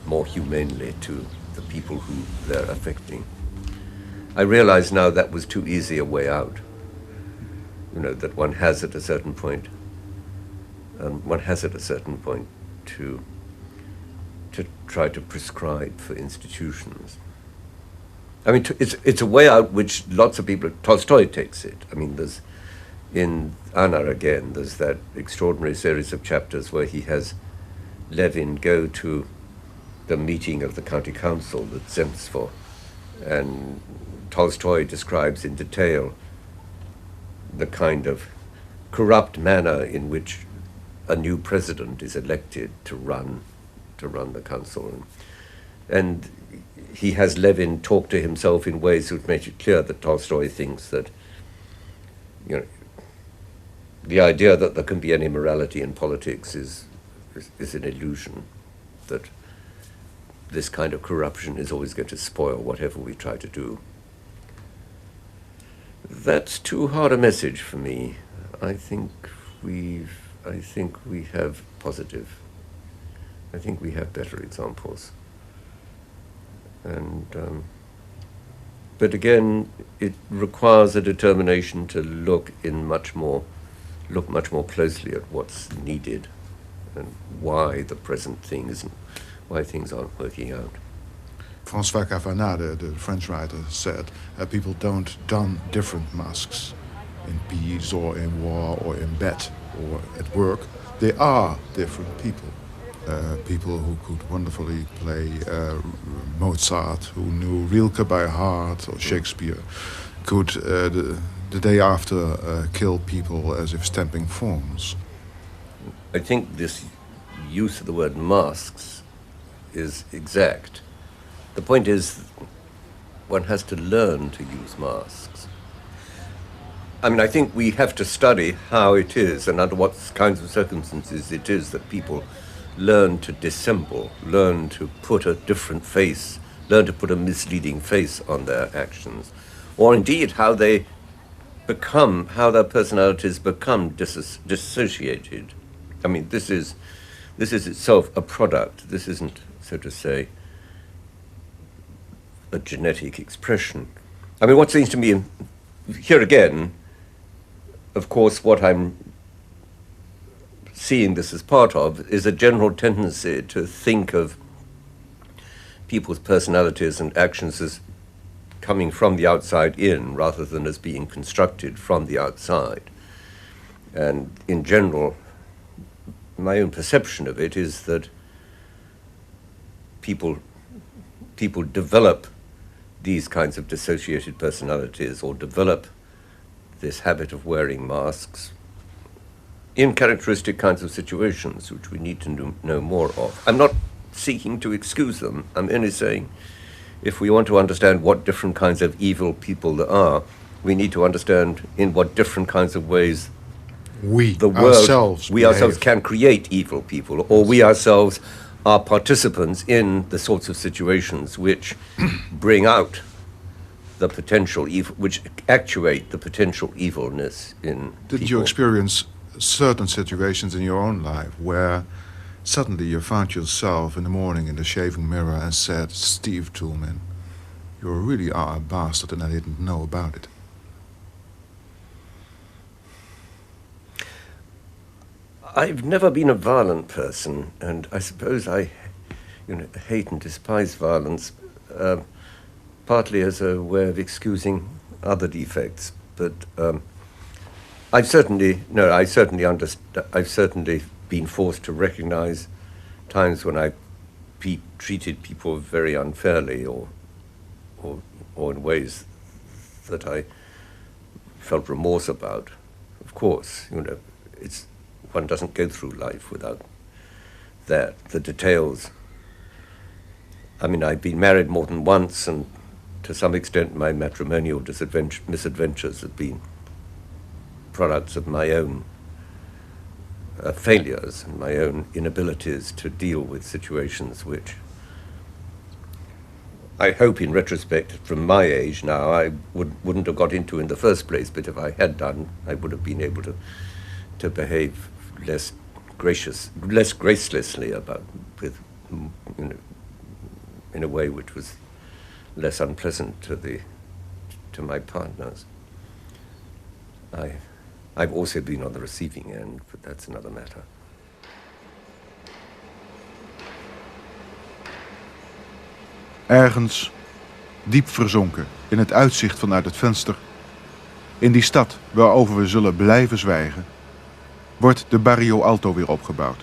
more humanely to the people who they're affecting. I realize now that was too easy a way out. You know, that one has at a certain point to try to prescribe for institutions. I mean, it's a way out which lots of people, Tolstoy takes it. I mean, there's, in Anna again, there's that extraordinary series of chapters where he has Levin go to the meeting of the county council at Zemstvo, and Tolstoy describes in detail the kind of corrupt manner in which a new president is elected to run the council. And he has Levin talk to himself in ways which make it clear that Tolstoy thinks that, you know, the idea that there can be any morality in politics is an illusion, that this kind of corruption is always going to spoil whatever we try to do. That's too hard a message for me. I think we have positive. I think we have better examples. And but again, it requires a determination to look much more closely at what's needed and why the present thing isn't, why things aren't working out.
François Cavana, the French writer, said people don't don different masks in peace or in war or in bed or at work. They are different people. People who could wonderfully play Mozart, who knew Rilke by heart, or Shakespeare, could the day after kill people as if stamping forms.
I think this use of the word masks is exact. The point is, one has to learn to use masks. I mean, I think we have to study how it is and under what kinds of circumstances it is that people learn to dissemble, learn to put a different face, learn to put a misleading face on their actions, or indeed how they become, how their personalities become dissociated. I mean, this is itself a product. This isn't, so to say, a genetic expression. I mean, what seems to me, here again, of course, what I'm seeing this as part of is a general tendency to think of people's personalities and actions as coming from the outside in rather than as being constructed from the outside. And in general, my own perception of it is that people develop these kinds of dissociated personalities or develop this habit of wearing masks in characteristic kinds of situations which we need to know more of. I'm not seeking to excuse them. I'm only saying if we want to understand what different kinds of evil people there are, we need to understand in what different kinds of ways we ourselves can create evil people, or we ourselves are participants in the sorts of situations which bring out the potential evil, which actuate the potential evilness in people.
Did you experience certain situations in your own life where suddenly you found yourself in the morning in the shaving mirror and said, Steve Toulmin, you really are a bastard and I didn't know about it?
I've never been a violent person, and I suppose I hate and despise violence, partly as a way of excusing other defects, but I've certainly been forced to recognize times when I treated people very unfairly or in ways that I felt remorse about. Of course, one doesn't go through life without that. The details. I mean, I've been married more than once, and to some extent my matrimonial misadventures have been products of my own failures and my own inabilities to deal with situations which I hope in retrospect, from my age now, I wouldn't have got into in the first place, but if I had done, I would have been able to behave less gracelessly in a way which was less unpleasant to my partners. I've also been on the receiving end, but that's another matter.
Ergens, diep verzonken in het uitzicht vanuit het venster, in die stad waarover we zullen blijven zwijgen, wordt de Barrio Alto weer opgebouwd.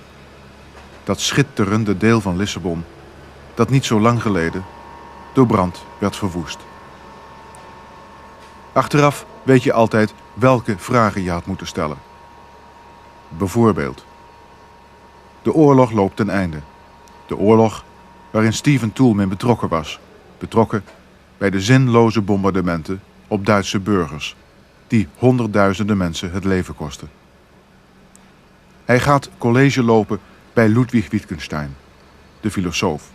Dat schitterende deel van Lissabon dat niet zo lang geleden door brand werd verwoest. Achteraf weet je altijd welke vragen je had moeten stellen. Bijvoorbeeld: de oorlog loopt ten einde. De oorlog waarin Steven Toulmin betrokken was. Betrokken bij de zinloze bombardementen op Duitse burgers, die honderdduizenden mensen het leven kosten. Hij gaat college lopen bij Ludwig Wittgenstein, de filosoof.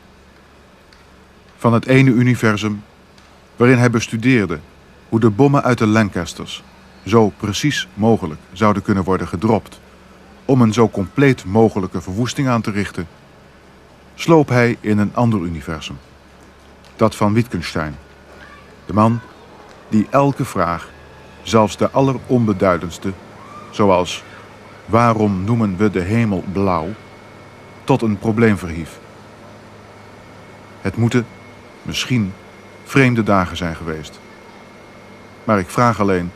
Van het ene universum waarin hij bestudeerde hoe de bommen uit de Lancasters zo precies mogelijk zouden kunnen worden gedropt om een zo compleet mogelijke verwoesting aan te richten, sloop hij in een ander universum. Dat van Wittgenstein. De man die elke vraag, zelfs de alleronbeduidendste, zoals waarom noemen we de hemel blauw, tot een probleem verhief. Het moeten, misschien, vreemde dagen zijn geweest. Maar ik vraag alleen,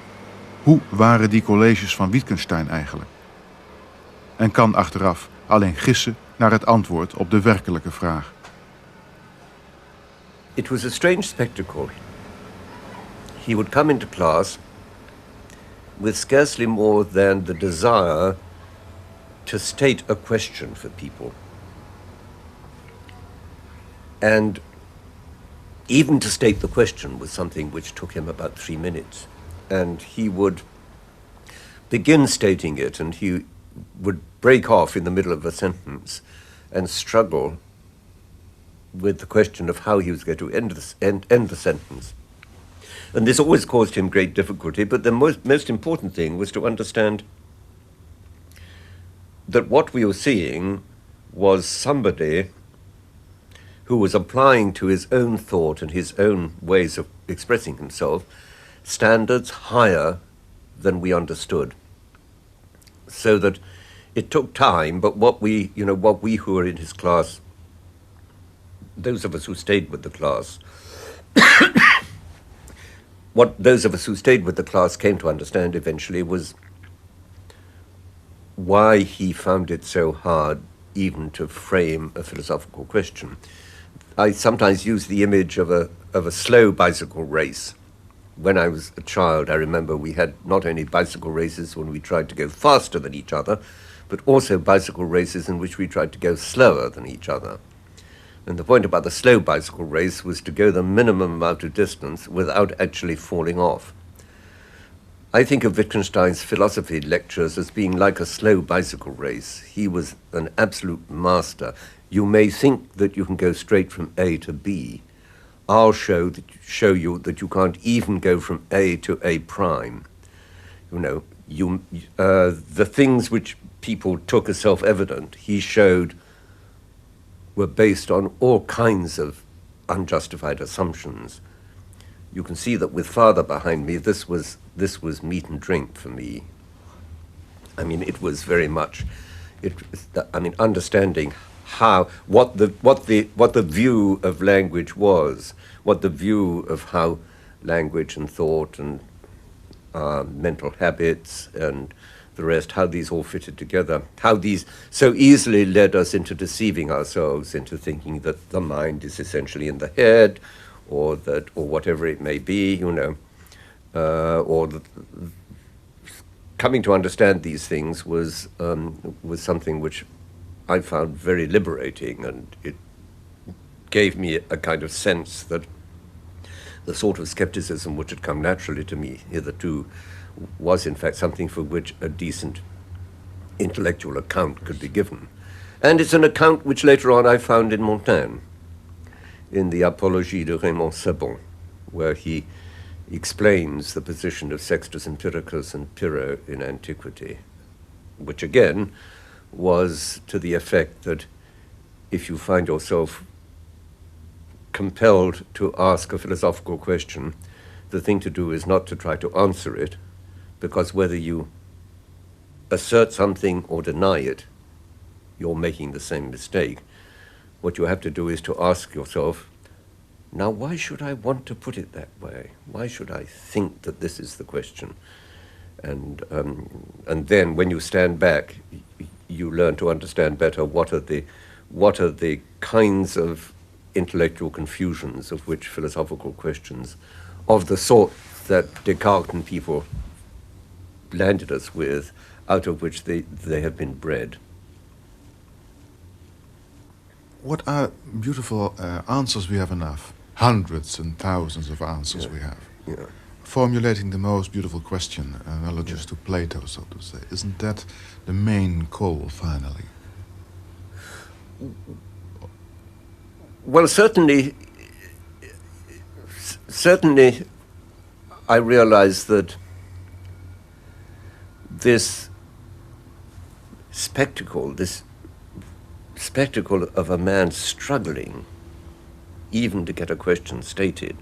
hoe waren die colleges van Wittgenstein eigenlijk? En kan achteraf alleen gissen naar het antwoord op de werkelijke vraag.
It was a strange spectacle. He would come into class with scarcely more than the desire to state a question for people. And even to state the question was something which took him about 3 minutes. And he would begin stating it, and he would break off in the middle of a sentence and struggle with the question of how he was going to end the sentence. And this always caused him great difficulty, but the most important thing was to understand that what we were seeing was somebody who was applying to his own thought and his own ways of expressing himself standards higher than we understood. So that it took time, but what we who were in his class, those of us who stayed with the class, what those of us who stayed with the class came to understand eventually was why he found it so hard even to frame a philosophical question. I sometimes use the image of a slow bicycle race. When I was a child, I remember we had not only bicycle races when we tried to go faster than each other, but also bicycle races in which we tried to go slower than each other. And the point about the slow bicycle race was to go the minimum amount of distance without actually falling off. I think of Wittgenstein's philosophy lectures as being like a slow bicycle race. He was an absolute master. You may think that you can go straight from A to B. I'll show you that you can't even go from A to A prime. The things which people took as self-evident, he showed were based on all kinds of unjustified assumptions. You can see that with Father behind me, this was meat and drink for me. I mean, it was very much. Understanding what the view of language was, what the view of how language and thought and mental habits and the rest, how these all fitted together, how these so easily led us into deceiving ourselves, into thinking that the mind is essentially in the head, or whatever it may be, coming to understand these things was something which I found very liberating, and it gave me a kind of sense that the sort of skepticism which had come naturally to me hitherto was in fact something for which a decent intellectual account could be given. And it's an account which later on I found in Montaigne. in the Apologie de Raymond Sebon, where he explains the position of Sextus Empiricus and Pyrrho in antiquity, which again was to the effect that if you find yourself compelled to ask a philosophical question, the thing to do is not to try to answer it, because whether you assert something or deny it, you're making the same mistake. What you have to do is to ask yourself, now why should I want to put it that way? Why should I think that this is the question? And then when you stand back, you learn to understand better what are the kinds of intellectual confusions of which philosophical questions of the sort that Descartes and people landed us with, out of which they have been bred.
What are beautiful answers we have enough. Hundreds and thousands of answers we have.
Yeah.
Formulating the most beautiful question, analogous to Plato, so to say. Isn't that the main goal, finally?
Well, certainly I realize that this spectacle of a man struggling even to get a question stated,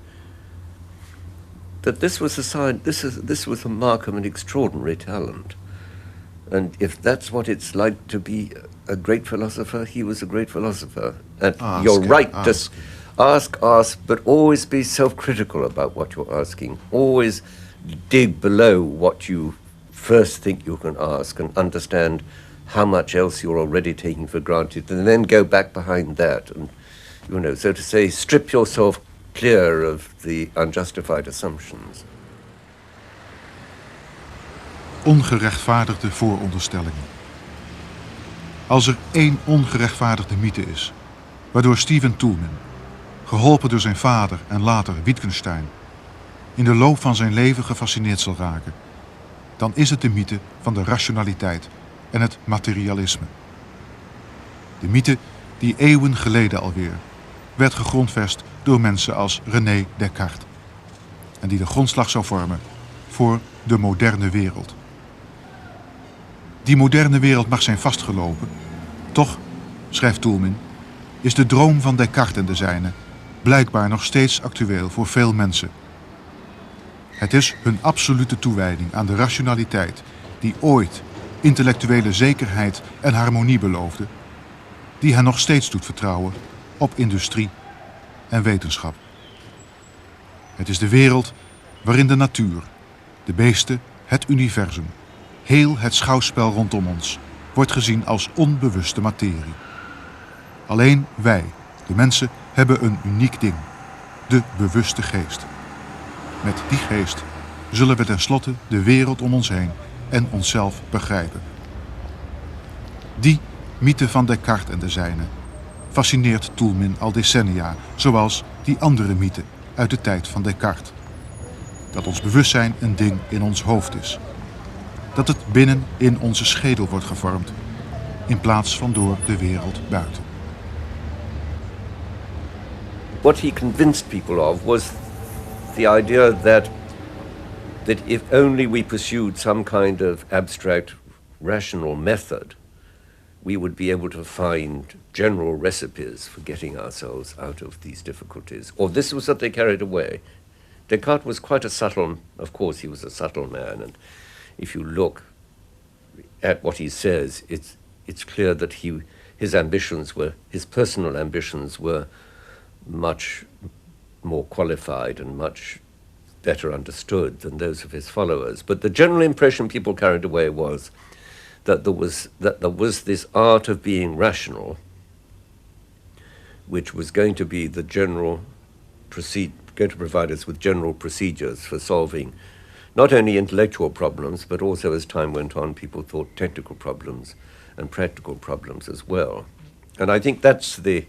that this was a sign, this was a mark of an extraordinary talent. And if that's what it's like to be a great philosopher, he was a great philosopher. And you're right to ask, but always be self-critical about what you're asking. Always dig below what you first think you can ask and understand how much else you're already taking for granted, and then go back behind that and, so to say, strip yourself clear of the unjustified assumptions.
Ongerechtvaardigde vooronderstellingen. Als er één ongerechtvaardigde mythe is, waardoor Stephen Toulmin, geholpen door zijn vader en later Wittgenstein, in de loop van zijn leven gefascineerd zal raken, dan is het de mythe van de rationaliteit en het materialisme. De mythe die eeuwen geleden alweer werd gegrondvest door mensen als René Descartes en die de grondslag zou vormen voor de moderne wereld. Die moderne wereld mag zijn vastgelopen. Toch, schrijft Toulmin, is de droom van Descartes en de zijne blijkbaar nog steeds actueel voor veel mensen. Het is hun absolute toewijding aan de rationaliteit die ooit intellectuele zekerheid en harmonie beloofde, die hen nog steeds doet vertrouwen op industrie en wetenschap. Het is de wereld waarin de natuur, de beesten, het universum, heel het schouwspel rondom ons, wordt gezien als onbewuste materie. Alleen wij, de mensen, hebben een uniek ding, de bewuste geest. Met die geest zullen we tenslotte de wereld om ons heen en onszelf begrijpen. Die mythe van Descartes en de zijne fascineert Toulmin al decennia, zoals die andere mythe uit de tijd van Descartes. Dat ons bewustzijn een ding in ons hoofd is. Dat het binnen in onze schedel wordt gevormd, in plaats van door de wereld buiten.
What he convinced people of was the idea that if only we pursued some kind of abstract rational method, we would be able to find general recipes for getting ourselves out of these difficulties. Or this was what they carried away. Descartes was quite a subtle, of course he was a subtle man, and if you look at what he says, it's clear that his personal ambitions were much more qualified and much better understood than those of his followers. But the general impression people carried away was that there was this art of being rational, which was going to be going to provide us with general procedures for solving not only intellectual problems, but also, as time went on, people thought technical problems and practical problems as well. And I think that's the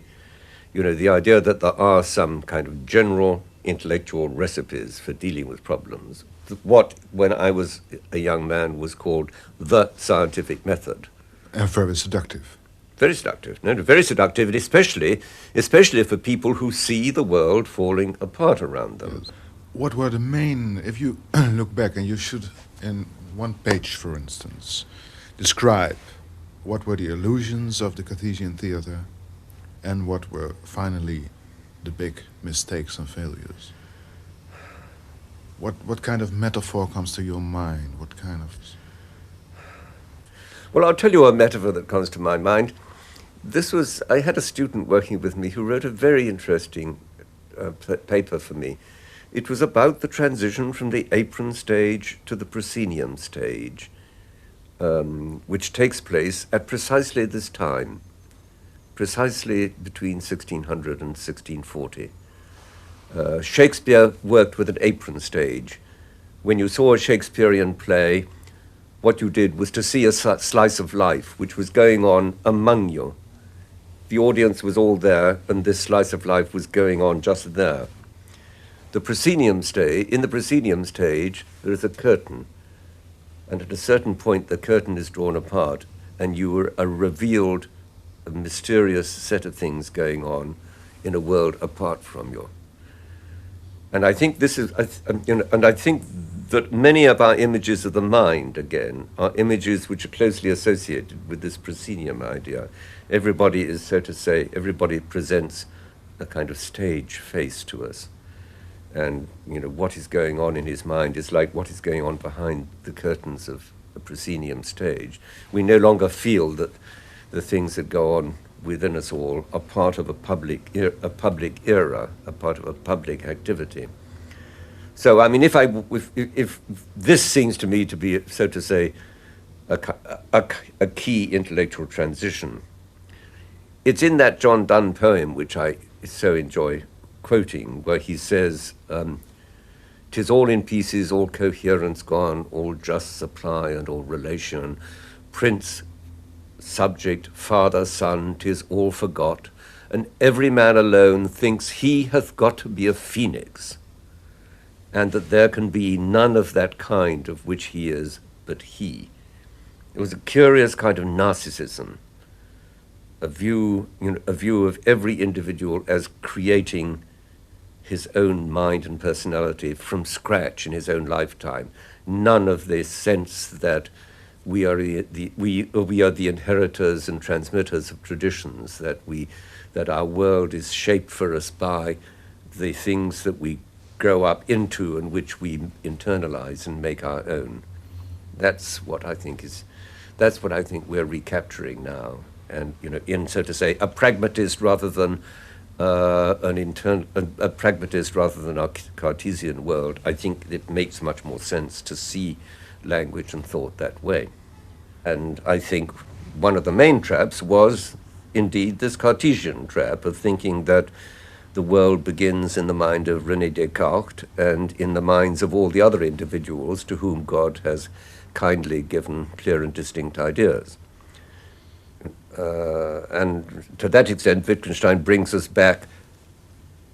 idea that there are some kind of general intellectual recipes for dealing with problems. What, when I was a young man, was called the scientific method.
And very seductive.
Very seductive. No, very seductive, and especially for people who see the world falling apart around them.
Yes. What were the main, if you look back and you should, in one page for instance, describe what were the illusions of the Cartesian theater and what were finally the big mistakes and failures? What kind of metaphor comes to your mind? What kind of...
Well, I'll tell you a metaphor that comes to my mind. I had a student working with me who wrote a very interesting paper for me. It was about the transition from the apron stage to the proscenium stage, which takes place at precisely this time, precisely between 1600 and 1640. Shakespeare worked with an apron stage. When you saw a Shakespearean play, what you did was to see a slice of life which was going on among you. The audience was all there, and this slice of life was going on just there. In the proscenium stage, there is a curtain, and at a certain point the curtain is drawn apart, and you are revealed a mysterious set of things going on in a world apart from you. And I think I think that many of our images of the mind, again, are images which are closely associated with this proscenium idea. Everybody is, so to say, everybody presents a kind of stage face to us. And, what is going on in his mind is like what is going on behind the curtains of a proscenium stage. We no longer feel that the things that go on within us all are part of a public era, a part of a public activity. So, I mean, if this seems to me to be, so to say, a key intellectual transition, it's in that John Donne poem, which I so enjoy quoting, where he says, "'Tis all in pieces, all coherence gone, all just supply and all relation, prince, subject, father, son, 'tis all forgot, and every man alone thinks he hath got to be a phoenix, and that there can be none of that kind of which he is but he." It was a curious kind of narcissism, a view of every individual as creating his own mind and personality from scratch in his own lifetime. None of this sense that we are the inheritors and transmitters of traditions, that our world is shaped for us by the things that we grow up into and which we internalize and make our own. That's what I think we're recapturing now. And in, so to say, a pragmatist rather than a pragmatist rather than a Cartesian world, I think it makes much more sense to see language and thought that way. And I think one of the main traps was indeed this Cartesian trap of thinking that the world begins in the mind of René Descartes and in the minds of all the other individuals to whom God has kindly given clear and distinct ideas. And to that extent, Wittgenstein brings us back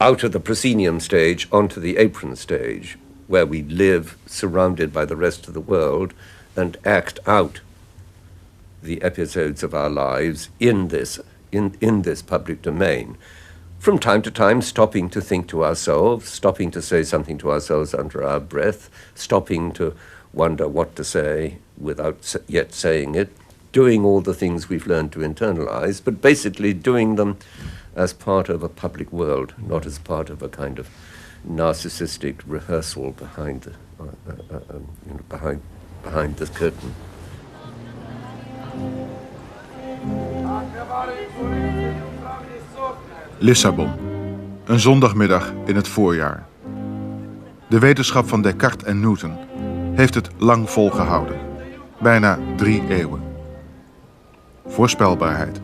out of the proscenium stage onto the apron stage, where we live surrounded by the rest of the world and act out the episodes of our lives in this public domain. From time to time, stopping to think to ourselves, stopping to say something to ourselves under our breath, stopping to wonder what to say without yet saying it, doing all the things we've learned to internalize, but basically doing them as part of a public world, not as part of a kind of narcissistic rehearsal behind this curtain.
Lissabon. Een zondagmiddag in het voorjaar. De wetenschap van Descartes en Newton heeft het lang volgehouden. Bijna 3 eeuwen. Voorspelbaarheid.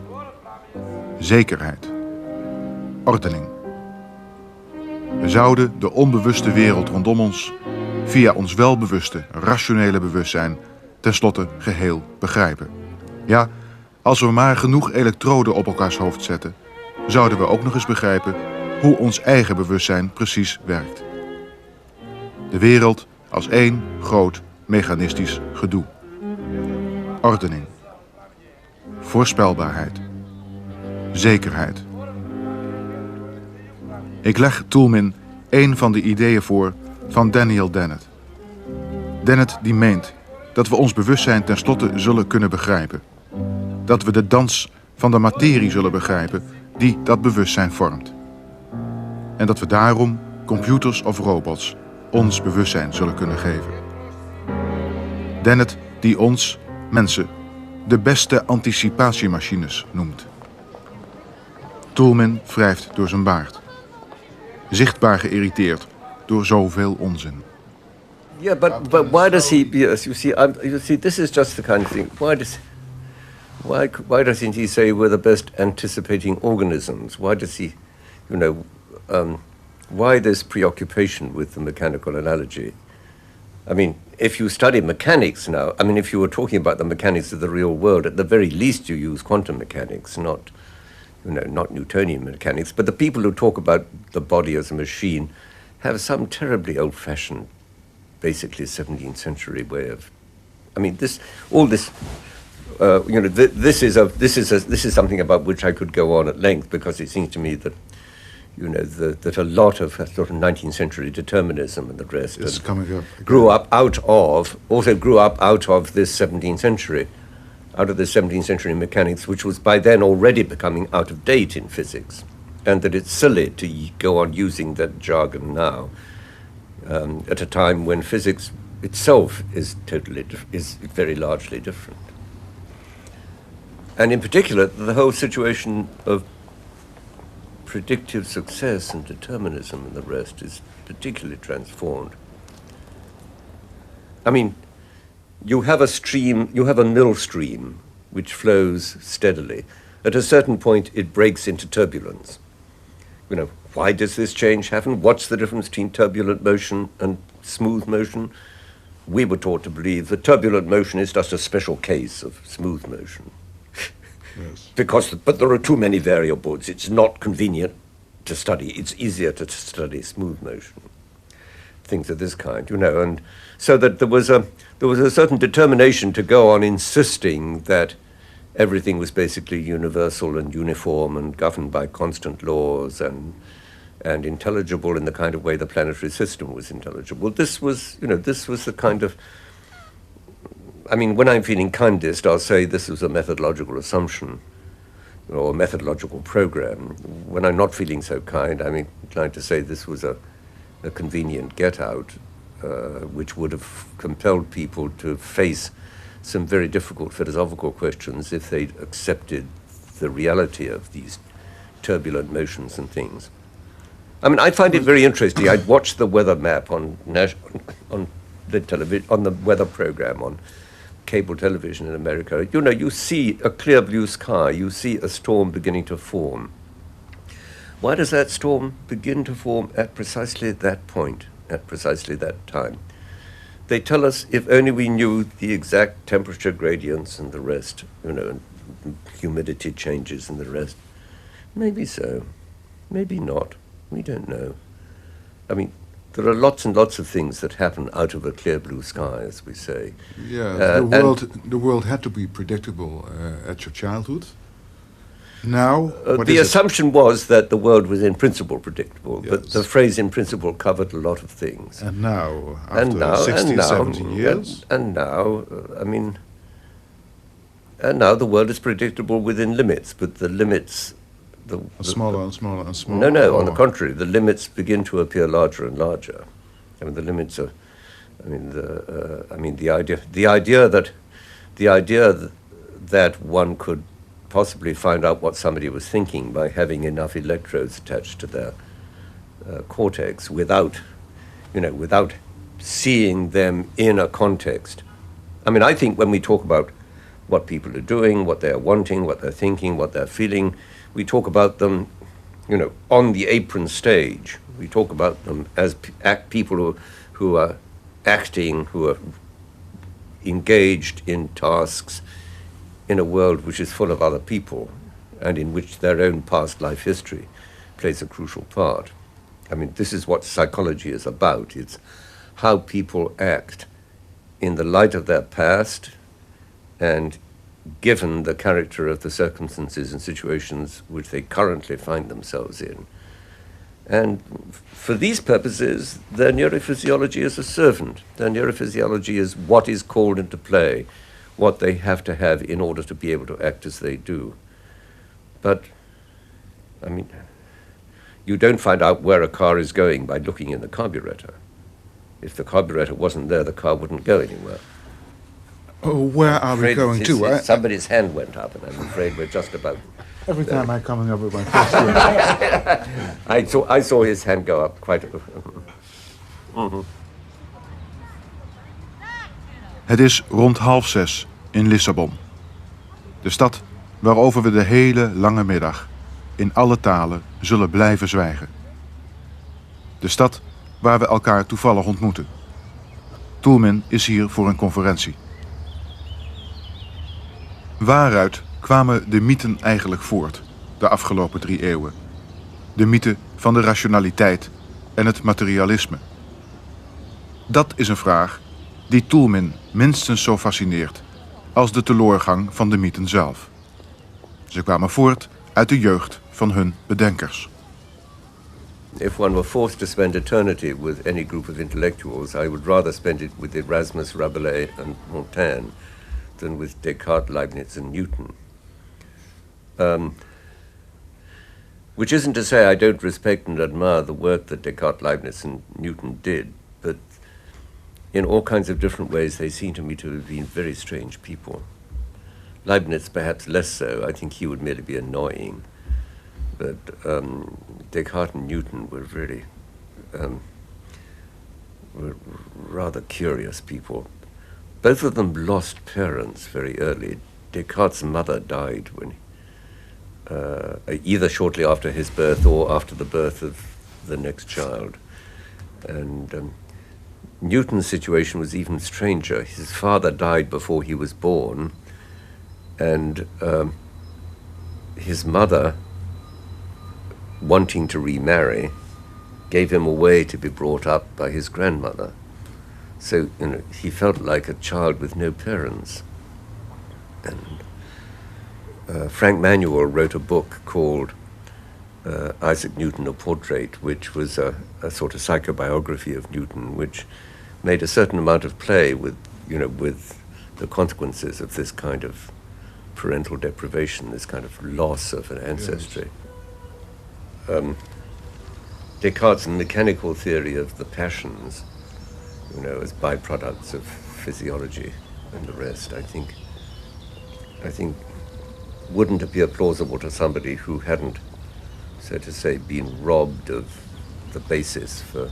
Zekerheid. Ordening. We zouden de onbewuste wereld rondom ons via ons welbewuste, rationele bewustzijn tenslotte geheel begrijpen. Ja, als we maar genoeg elektroden op elkaars hoofd zetten, zouden we ook nog eens begrijpen hoe ons eigen bewustzijn precies werkt. De wereld als één groot mechanistisch gedoe. Ordening. Voorspelbaarheid. zekerheid. Ik leg Toulmin één van de ideeën voor van Daniel Dennett. Dennett die meent dat we ons bewustzijn tenslotte zullen kunnen begrijpen. Dat we de dans van de materie zullen begrijpen die dat bewustzijn vormt. En dat we daarom computers of robots ons bewustzijn zullen kunnen geven. Dennett die ons, mensen, de beste anticipatiemachines noemt. Toulmin wrijft door zijn baard. Zichtbaar geïrriteerd door zoveel onzin.
Yeah, but why does he? Yes, you see, this is just the kind of thing. Why doesn't he say we're the best anticipating organisms? Why does he, why this preoccupation with the mechanical analogy? I mean, if you study mechanics now, I mean, if you were talking about the mechanics of the real world, at the very least you use quantum mechanics, not Newtonian mechanics. But the people who talk about the body as a machine have some terribly old-fashioned, basically 17th century way of. I mean, this is something about which I could go on at length, because it seems to me that that a lot of sort of 19th century determinism and the rest
It's coming up again.
grew up out of this 17th century, out of the 17th century mechanics, which was by then already becoming out of date in physics, and that it's silly to go on using that jargon now, at a time when physics itself is very largely different. And in particular, the whole situation of predictive success and determinism and the rest is particularly transformed. I mean, you have a mill stream which flows steadily. At a certain point, it breaks into turbulence. Why does this change happen? What's the difference between turbulent motion and smooth motion? We were taught to believe that turbulent motion is just a special case of smooth motion.
Yes.
But there are too many variables. It's not convenient to study. It's easier to study smooth motion. Things of this kind, and so that there was a certain determination to go on insisting that everything was basically universal and uniform and governed by constant laws and intelligible in the kind of way the planetary system was intelligible. This was the kind of. I mean, when I'm feeling kindest, I'll say this is a methodological assumption or a methodological program. When I'm not feeling so kind, I'm inclined to say this was a convenient get-out, which would have compelled people to face some very difficult philosophical questions if they'd accepted the reality of these turbulent motions and things. I mean, I find it very interesting. I'd watched the weather map on the television, on the weather program on cable television in America. You see a clear blue sky, you see a storm beginning to form. Why does that storm begin to form at precisely that point, at precisely that time? They tell us if only we knew the exact temperature gradients and the rest, and humidity changes and the rest. Maybe so, maybe not, we don't know. I mean, there are lots and lots of things that happen out of a clear blue sky, as we say.
Yeah, the world had to be predictable at your childhood. Now,
the assumption was that the world was in principle predictable,
Yes.
but the phrase "in principle" covered a lot of things.
And now, after 16, 17 years,
and now the world is predictable within limits, but the limits.
smaller and smaller and smaller.
No. On the contrary, the limits begin to appear larger and larger. I mean, the limits are. The idea that one could possibly find out what somebody was thinking by having enough electrodes attached to their cortex without seeing them in a context. I mean, I think when we talk about what people are doing, what they're wanting, what they're thinking, what they're feeling, we talk about them, on the apron stage. We talk about them as people who are acting, who are engaged in tasks in a world which is full of other people and in which their own past life history plays a crucial part. I mean, this is what psychology is about. It's how people act in the light of their past and given the character of the circumstances and situations which they currently find themselves in. And for these purposes, their neurophysiology is a servant. Their neurophysiology is what is called into play, what they have to have in order to be able to act as they do. But, I mean, you don't find out where a car is going by looking in the carburetor. If the carburetor wasn't there, the car wouldn't go anywhere.
Oh, where are we going to?
Somebody's hand went up, and I'm afraid we're just about...
Every time I'm coming up with my question.
I saw his hand go up quite...
Het is rond 5:30 in Lissabon. De stad waarover we de hele lange middag in alle talen zullen blijven zwijgen. De stad waar we elkaar toevallig ontmoeten. Toulmin is hier voor een conferentie. Waaruit kwamen de mythen eigenlijk voort, de afgelopen 3 eeuwen? De mythe van de rationaliteit en het materialisme. Dat is een vraag die Toulmin minstens zo fascineert als de teloorgang van de mythen zelf. Ze kwamen voort uit de jeugd van hun bedenkers.
If one were forced to spend eternity with any group of intellectuals, I would rather spend it with Erasmus, Rabelais and Montaigne than with Descartes, Leibniz and Newton. Which isn't to say I don't respect and admire the work that Descartes, Leibniz and Newton did, but in all kinds of different ways they seem to me to have been very strange people. Leibniz perhaps less so. I think he would merely be annoying. But Descartes and Newton were really were rather curious people. Both of them lost parents very early. Descartes' mother died when either shortly after his birth or after the birth of the next child. And Newton's situation was even stranger. His father died before he was born, and his mother, wanting to remarry, gave him away to be brought up by his grandmother. So, you know, he felt like a child with no parents. And Frank Manuel wrote a book called Isaac Newton, A Portrait, which was a sort of psychobiography of Newton, which made a certain amount of play with, you know, with the consequences of this kind of parental deprivation, this kind of loss of an ancestry. Descartes' mechanical theory of the passions, you know, as byproducts of physiology and the rest, I think wouldn't appear plausible to somebody who hadn't, so to say, been robbed of the basis for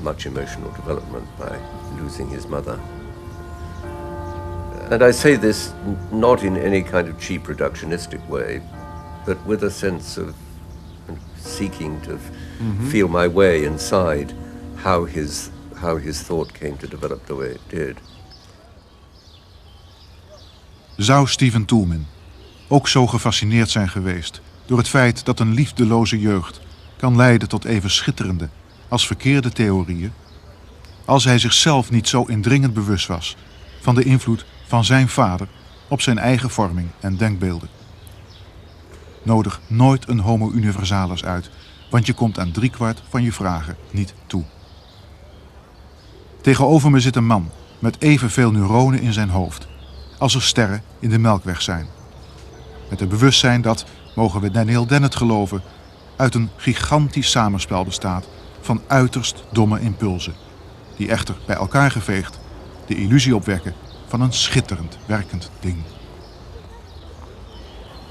much emotional development by losing his mother. And I say this not in any kind of cheap reductionistic way, but with a sense of seeking to feel my way inside how his thought came to develop the way it did.
Zou Stephen Toulmin ook zo gefascineerd zijn geweest door het feit dat een liefdeloze jeugd kan leiden tot even schitterende als verkeerde theorieën, als hij zichzelf niet zo indringend bewust was van de invloed van zijn vader op zijn eigen vorming en denkbeelden? Nodig nooit een homo universalis uit, want je komt aan 3/4 van je vragen niet toe. Tegenover me zit een man met evenveel neuronen in zijn hoofd als er sterren in de Melkweg zijn. Met een bewustzijn dat, mogen we Daniel Dennett geloven, uit een gigantisch samenspel bestaat van uiterst domme impulsen, die echter bij elkaar geveegd de illusie opwekken van een schitterend werkend ding.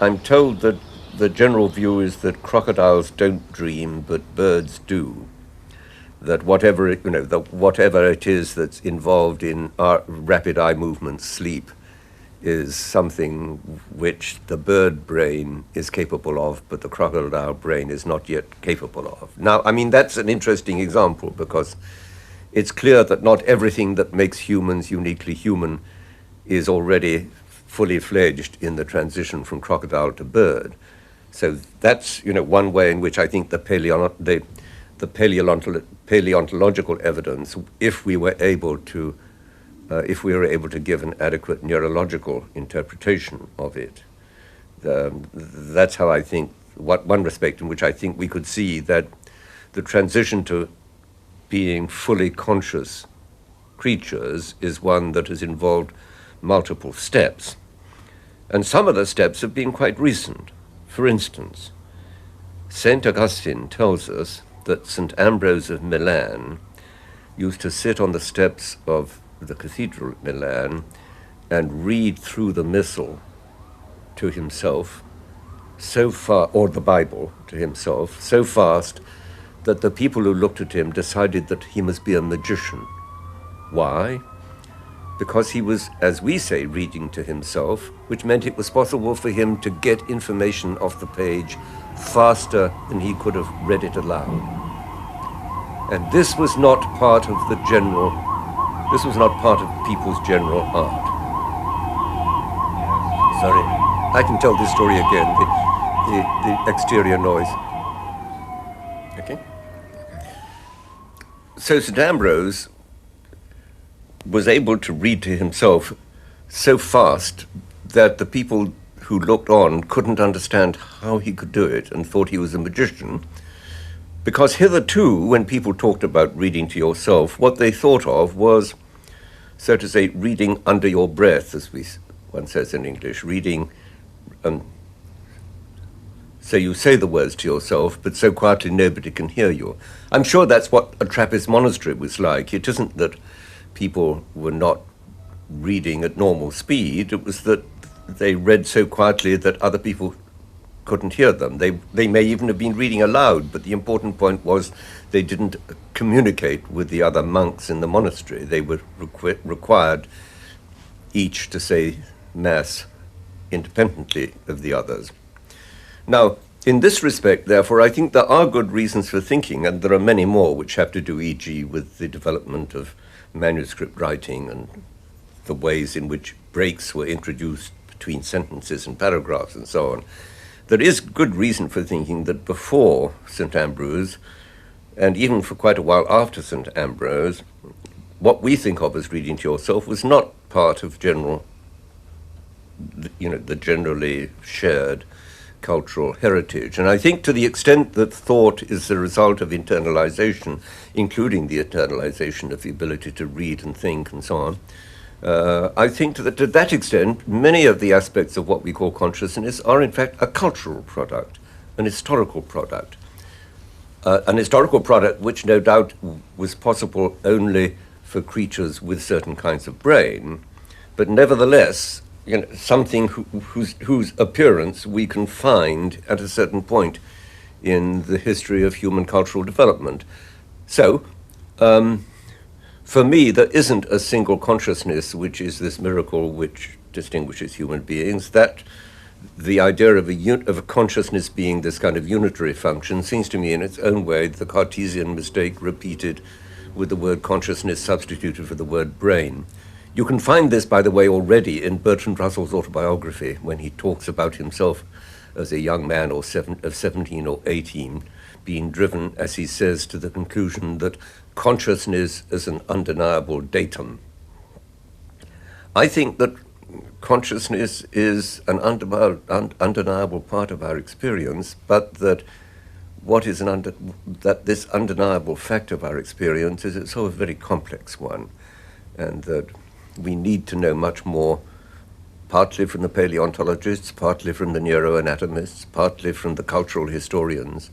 I'm told that the general view is that crocodiles don't dream, but birds do. That whatever it is that's involved in our rapid eye movement, sleep, is something which the bird brain is capable of, but the crocodile brain is not yet capable of. Now, I mean, that's an interesting example because it's clear that not everything that makes humans uniquely human is already fully fledged in the transition from crocodile to bird. So that's, you know, one way in which I think the paleontological evidence, if we were able to if we are able to give an adequate neurological interpretation of it. That's how I think, one respect in which I think we could see that the transition to being fully conscious creatures is one that has involved multiple steps. And some of the steps have been quite recent. For instance, St. Augustine tells us that St. Ambrose of Milan used to sit on the steps of the cathedral at Milan and read through the Missal to himself so far, or the Bible to himself, so fast that the people who looked at him decided that he must be a magician. Why? Because he was, as we say, reading to himself, which meant it was possible for him to get information off the page faster than he could have read it aloud. And this was not part of the general, this was not part of people's general art. Sorry, I can tell this story again, the exterior noise. Okay? So St. Ambrose was able to read to himself so fast that the people who looked on couldn't understand how he could do it and thought he was a magician, because hitherto, when people talked about reading to yourself, what they thought of was, so to say, reading under your breath, as one says in English, reading, so you say the words to yourself, but so quietly nobody can hear you. I'm sure that's what a Trappist monastery was like. It isn't that people were not reading at normal speed, it was that they read so quietly that other people couldn't hear them. They may even have been reading aloud, but the important point was they didn't communicate with the other monks in the monastery. They were required each to say Mass independently of the others. Now, in this respect, therefore, I think there are good reasons for thinking, and there are many more which have to do, e.g., with the development of manuscript writing and the ways in which breaks were introduced between sentences and paragraphs and so on. There is good reason for thinking that before St. Ambrose, and even for quite a while after St. Ambrose, what we think of as reading to yourself was not part of the generally shared cultural heritage. And I think to the extent that thought is the result of internalization, including the internalization of the ability to read and think and so on, I think that to that extent, many of the aspects of what we call consciousness are in fact a cultural product, an historical product. An historical product which no doubt was possible only for creatures with certain kinds of brain, but nevertheless, something whose appearance we can find at a certain point in the history of human cultural development. So, for me, there isn't a single consciousness which is this miracle which distinguishes human beings. That the idea of a consciousness being this kind of unitary function seems to me in its own way the Cartesian mistake repeated with the word consciousness substituted for the word brain. You can find this, by the way, already in Bertrand Russell's autobiography, when he talks about himself as a young man of 17 or 18, being driven, as he says, to the conclusion that consciousness is an undeniable datum. I think that consciousness is an undeniable part of our experience, but that that this undeniable fact of our experience is itself a very complex one, and that we need to know much more, partly from the paleontologists, partly from the neuroanatomists, partly from the cultural historians,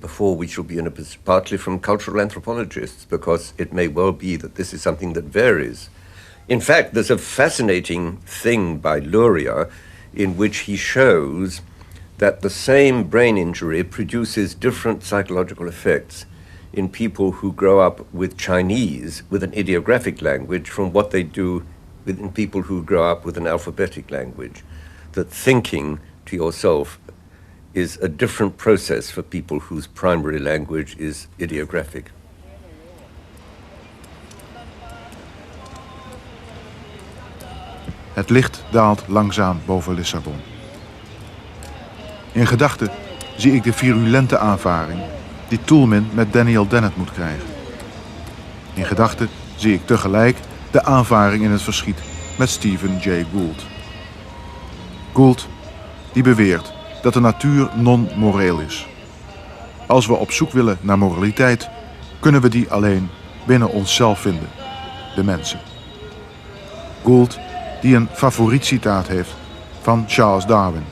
before we shall be in a position, partly from cultural anthropologists, because it may well be that this is something that varies. In fact, there's a fascinating thing by Luria in which he shows that the same brain injury produces different psychological effects in people who grow up with Chinese, with an ideographic language, from what they do in people who grow up with an alphabetic language. That thinking to yourself is a different process for people whose primary language is ideographic.
Het licht daalt langzaam boven Lissabon. In gedachten zie ik de virulente aanvaring die Toulmin met Daniel Dennett moet krijgen. In gedachten zie ik tegelijk de aanvaring in het verschiet met Stephen Jay Gould. Gould die beweert dat de natuur non-moreel is. Als we op zoek willen naar moraliteit, kunnen we die alleen binnen onszelf vinden, de mensen. Gould die een favoriet citaat heeft van Charles Darwin.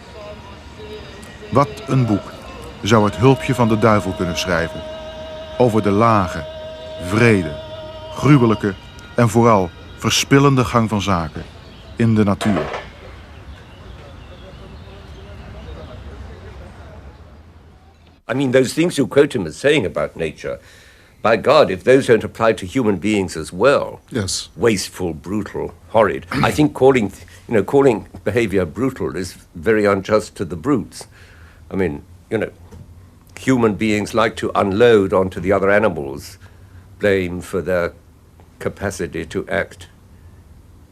Wat een boek zou het hulpje van de duivel kunnen schrijven over de lage, wrede, gruwelijke en vooral verspillende gang van zaken in de natuur.
I mean, those things you quote him as saying about nature, by God, if those don't apply to human beings as well,
Yes.
wasteful, brutal, horrid, I think calling behavior brutal is very unjust to the brutes. I mean, human beings like to unload onto the other animals blame for their capacity to act,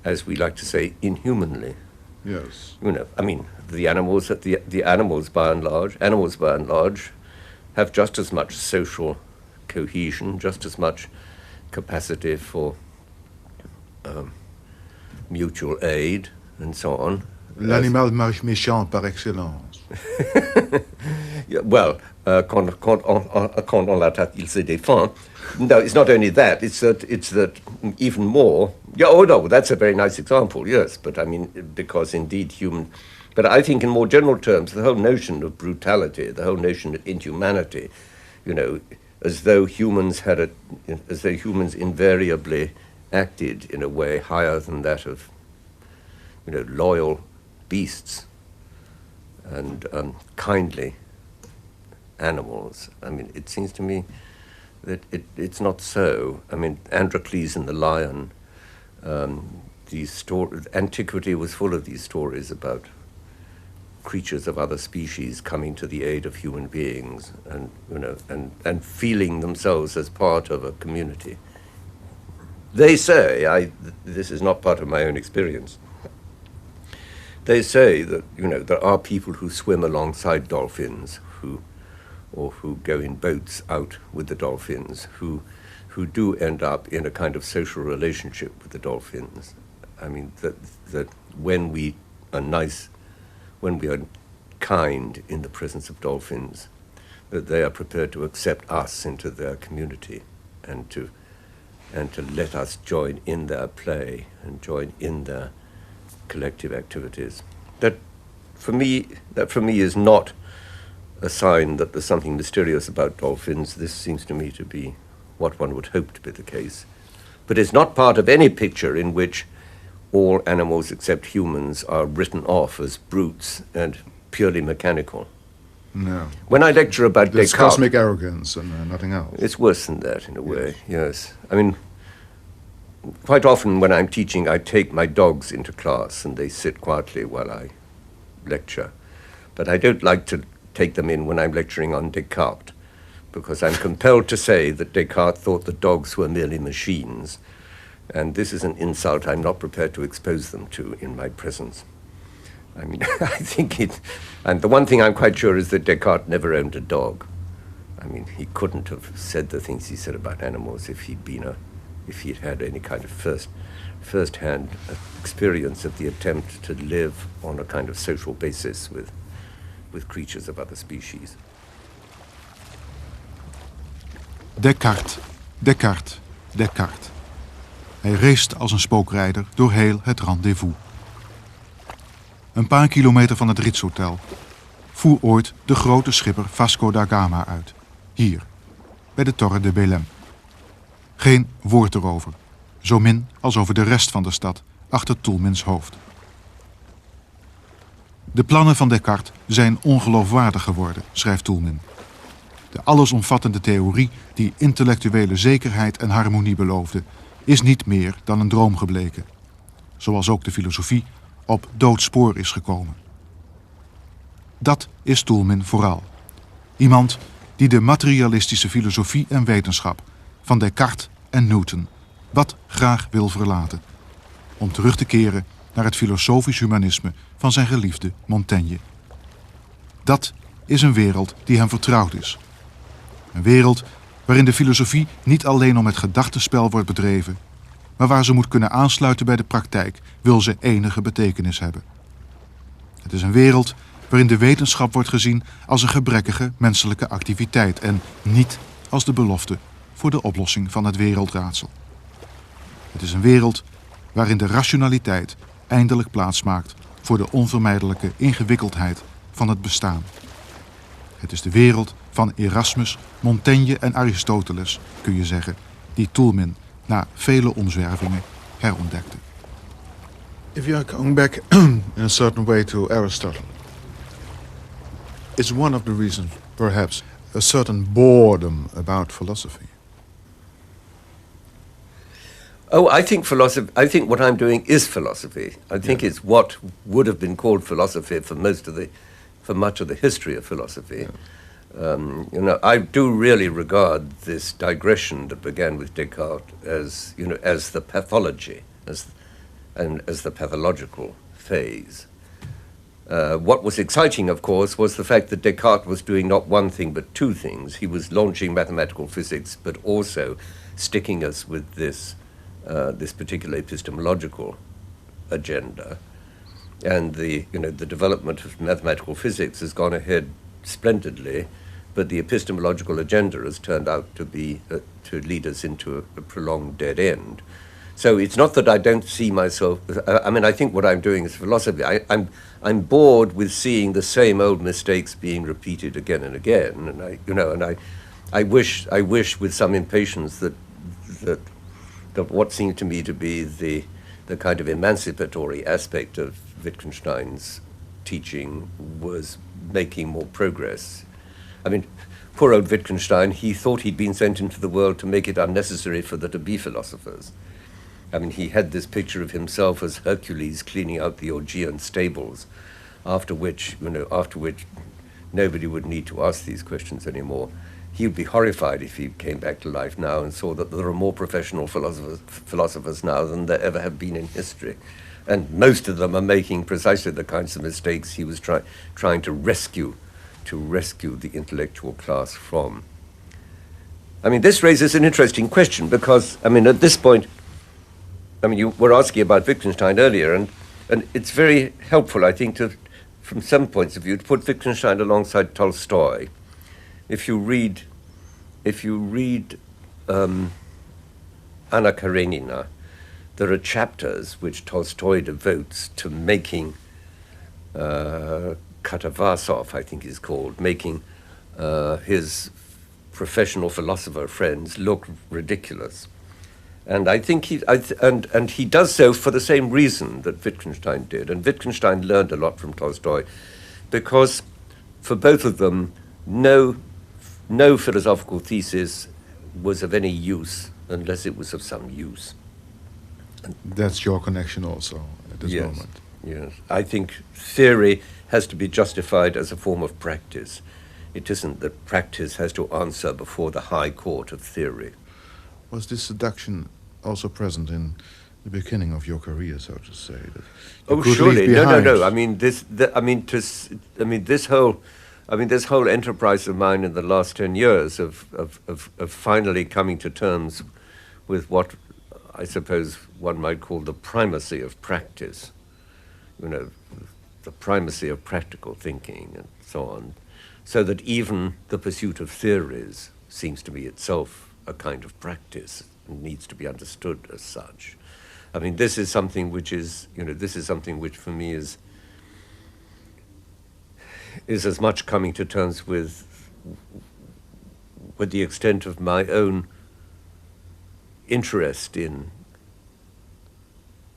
as we like to say, inhumanly.
Yes.
I mean, the animals by and large have just as much social cohesion, just as much capacity for mutual aid and so on.
L'animal méchant par excellence.
Yeah, well, quand on l'attaque, il se défend. No, it's not only that. It's that even more. Yeah. Oh no, that's a very nice example. Yes, but I mean, because indeed human. But I think, in more general terms, the whole notion of brutality, the whole notion of inhumanity, as though humans invariably acted in a way higher than that of, loyal beasts and kindly animals. I mean, it seems to me that it's not so. I mean, Androcles and the lion. Antiquity was full of these stories about creatures of other species coming to the aid of human beings, and feeling themselves as part of a community. They say, this is not part of my own experience. They say that there are people who swim alongside dolphins, who go in boats out with the dolphins, who do end up in a kind of social relationship with the dolphins. I mean, that when we are nice, when we are kind in the presence of dolphins, that they are prepared to accept us into their community and to let us join in their play and join in their collective activities. That for me is not a sign that there's something mysterious about dolphins. This seems to me to be what one would hope to be the case. But it's not part of any picture in which all animals except humans are written off as brutes and purely mechanical.
No.
When I lecture about
There's
Descartes...
cosmic arrogance and nothing else.
It's worse than that, in a way, yes. I mean, quite often when I'm teaching, I take my dogs into class and they sit quietly while I lecture. But I don't like to take them in when I'm lecturing on Descartes, because I'm compelled to say that Descartes thought the dogs were merely machines. And this is an insult I'm not prepared to expose them to in my presence. I mean, I think and the one thing I'm quite sure is that Descartes never owned a dog. I mean, he couldn't have said the things he said about animals if he'd had any kind of first-hand experience of the attempt to live on a kind of social basis with creatures of other species.
Descartes, Descartes, Descartes. Hij race als een spookrijder door heel het rendezvous. Een paar kilometer van het Ritz-hotel voer ooit de grote schipper Vasco da Gama uit. Hier, bij de Torre de Belém. Geen woord erover, zo min als over de rest van de stad achter Toulmins hoofd. De plannen van Descartes zijn ongeloofwaardig geworden, schrijft Toulmin. De allesomvattende theorie die intellectuele zekerheid en harmonie beloofde, is niet meer dan een droom gebleken. Zoals ook de filosofie op doodspoor is gekomen. Dat is Toulmin vooral. Iemand die de materialistische filosofie en wetenschap van Descartes en Newton wat graag wil verlaten, om terug te keren naar het filosofisch humanisme van zijn geliefde Montaigne. Dat is een wereld die hem vertrouwd is. Een wereld waarin de filosofie niet alleen om het gedachtenspel wordt bedreven, maar waar ze moet kunnen aansluiten bij de praktijk, wil ze enige betekenis hebben. Het is een wereld waarin de wetenschap wordt gezien als een gebrekkige menselijke activiteit en niet als de belofte voor de oplossing van het wereldraadsel. Het is een wereld waarin de rationaliteit eindelijk plaatsmaakt voor de onvermijdelijke ingewikkeldheid van het bestaan. Het is de wereld van Erasmus, Montaigne en Aristoteles, kun je zeggen, die Toulmin na vele omzwervingen herontdekte.
If you are going back in a certain way to Aristotle, is one of the reasons, perhaps, a certain boredom about philosophy?
Oh, I think what I'm doing is philosophy. I think it's what would have been called philosophy for much of the history of philosophy. I do really regard this digression that began with Descartes as the pathology, as the pathological phase. What was exciting, of course, was the fact that Descartes was doing not one thing but two things. He was launching mathematical physics, but also sticking us with this particular epistemological agenda. And the development of mathematical physics has gone ahead splendidly, but the epistemological agenda has turned out to be to lead us into a prolonged dead end. So it's not that I don't see myself. I think what I'm doing is philosophy. I'm bored with seeing the same old mistakes being repeated again and again, and I wish with some impatience that what seemed to me to be the kind of emancipatory aspect of Wittgenstein's teaching was making more progress. I mean, poor old Wittgenstein, he thought he'd been sent into the world to make it unnecessary for there to be philosophers. I mean, he had this picture of himself as Hercules cleaning out the Augean stables, after which nobody would need to ask these questions anymore. He would be horrified if he came back to life now and saw that there are more professional philosophers now than there ever have been in history. And most of them are making precisely the kinds of mistakes he was trying to rescue the intellectual class from. I mean, this raises an interesting question because, at this point, you were asking about Wittgenstein earlier, and it's very helpful, I think, from some points of view, to put Wittgenstein alongside Tolstoy. If you read Anna Karenina, there are chapters which Tolstoy devotes to making Katavasov, I think he's called, making his professional philosopher friends look ridiculous. And I think he does so for the same reason that Wittgenstein did. And Wittgenstein learned a lot from Tolstoy because for both of them, no philosophical thesis was of any use unless it was of some use.
That's your connection also at this moment.
Yes. I think theory has to be justified as a form of practice. It isn't that practice has to answer before the high court of theory.
Was this seduction also present in the beginning of your career, so to say? That
oh, surely. No. This whole enterprise of mine in the last 10 years of finally coming to terms with what I suppose one might call the primacy of practice, the primacy of practical thinking and so on, so that even the pursuit of theories seems to be itself a kind of practice and needs to be understood as such. I mean, this is something which for me is as much coming to terms with the extent of my own interest in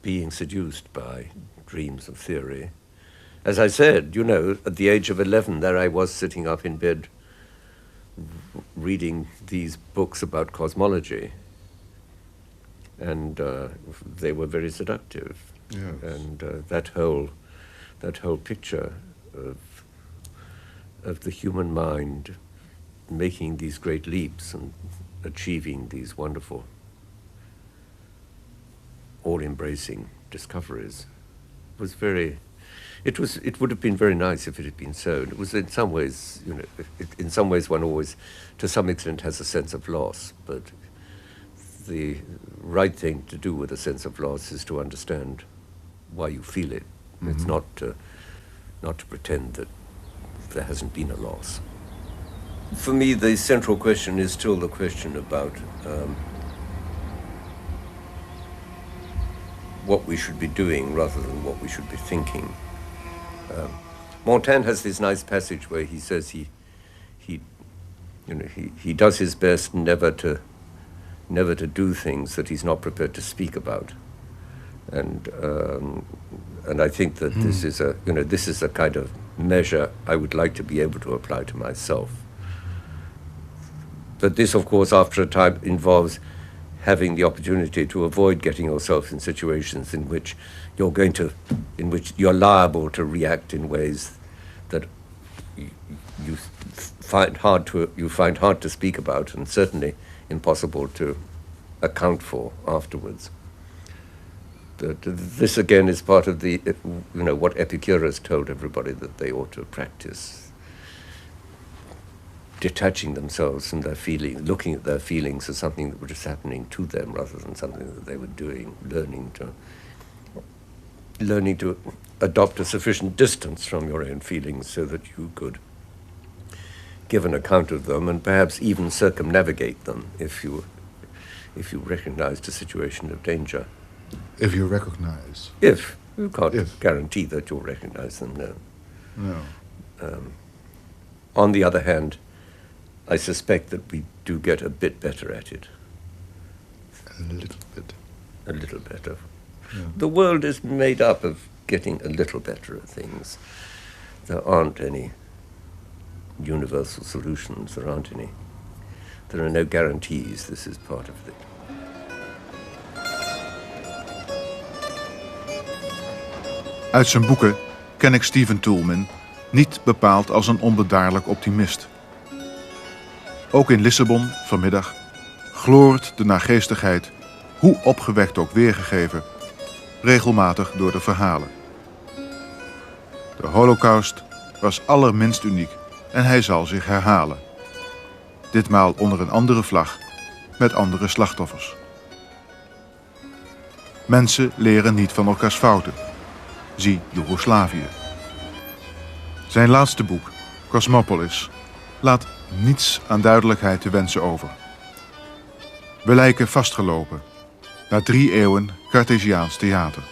being seduced by dreams of theory. As I said, at the age of 11, there I was sitting up in bed reading these books about cosmology, and they were very seductive.
Yes.
And that whole picture of the human mind making these great leaps and achieving these wonderful, all-embracing discoveries was very. It would have been very nice if it had been so. It was in some ways, in some ways one always, to some extent, has a sense of loss. But the right thing to do with a sense of loss is to understand why you feel it. It's not to pretend that there hasn't been a loss. For me, the central question is still the question about what we should be doing rather than what we should be thinking. Montaigne has this nice passage where he says he does his best never to do things that he's not prepared to speak about, and I think that this is a kind of measure I would like to be able to apply to myself. But this, of course, after a time involves having the opportunity to avoid getting yourself in situations in which you're liable to react in ways that you find hard to speak about, and certainly impossible to account for afterwards. This again is part of the what Epicurus told everybody that they ought to practice: detaching themselves from their feelings, looking at their feelings as something that was just happening to them rather than something that they were doing, learning to adopt a sufficient distance from your own feelings so that you could give an account of them and perhaps even circumnavigate them if you recognized a situation of danger.
If you recognize.
If. You can't guarantee that you'll recognize them, no.
No.
On the other hand, I suspect that we do get a bit better at it.
A little bit.
A little better.
Yeah.
The world is made up of getting a little better at things. There aren't any universal solutions. There are no guarantees. This is part of it.
Uit zijn boeken ken ik Stephen Toulmin niet bepaald als een onbedaarlijk optimist. Ook in Lissabon vanmiddag gloort de naargeestigheid, hoe opgewekt ook weergegeven, regelmatig door de verhalen. De Holocaust was allerminst uniek en hij zal zich herhalen. Ditmaal onder een andere vlag, met andere slachtoffers. Mensen leren niet van elkaars fouten. Zie Joegoslavië. Zijn laatste boek, Cosmopolis, laat niets aan duidelijkheid te wensen over. We lijken vastgelopen, na 3 eeuwen Cartesiaans theater.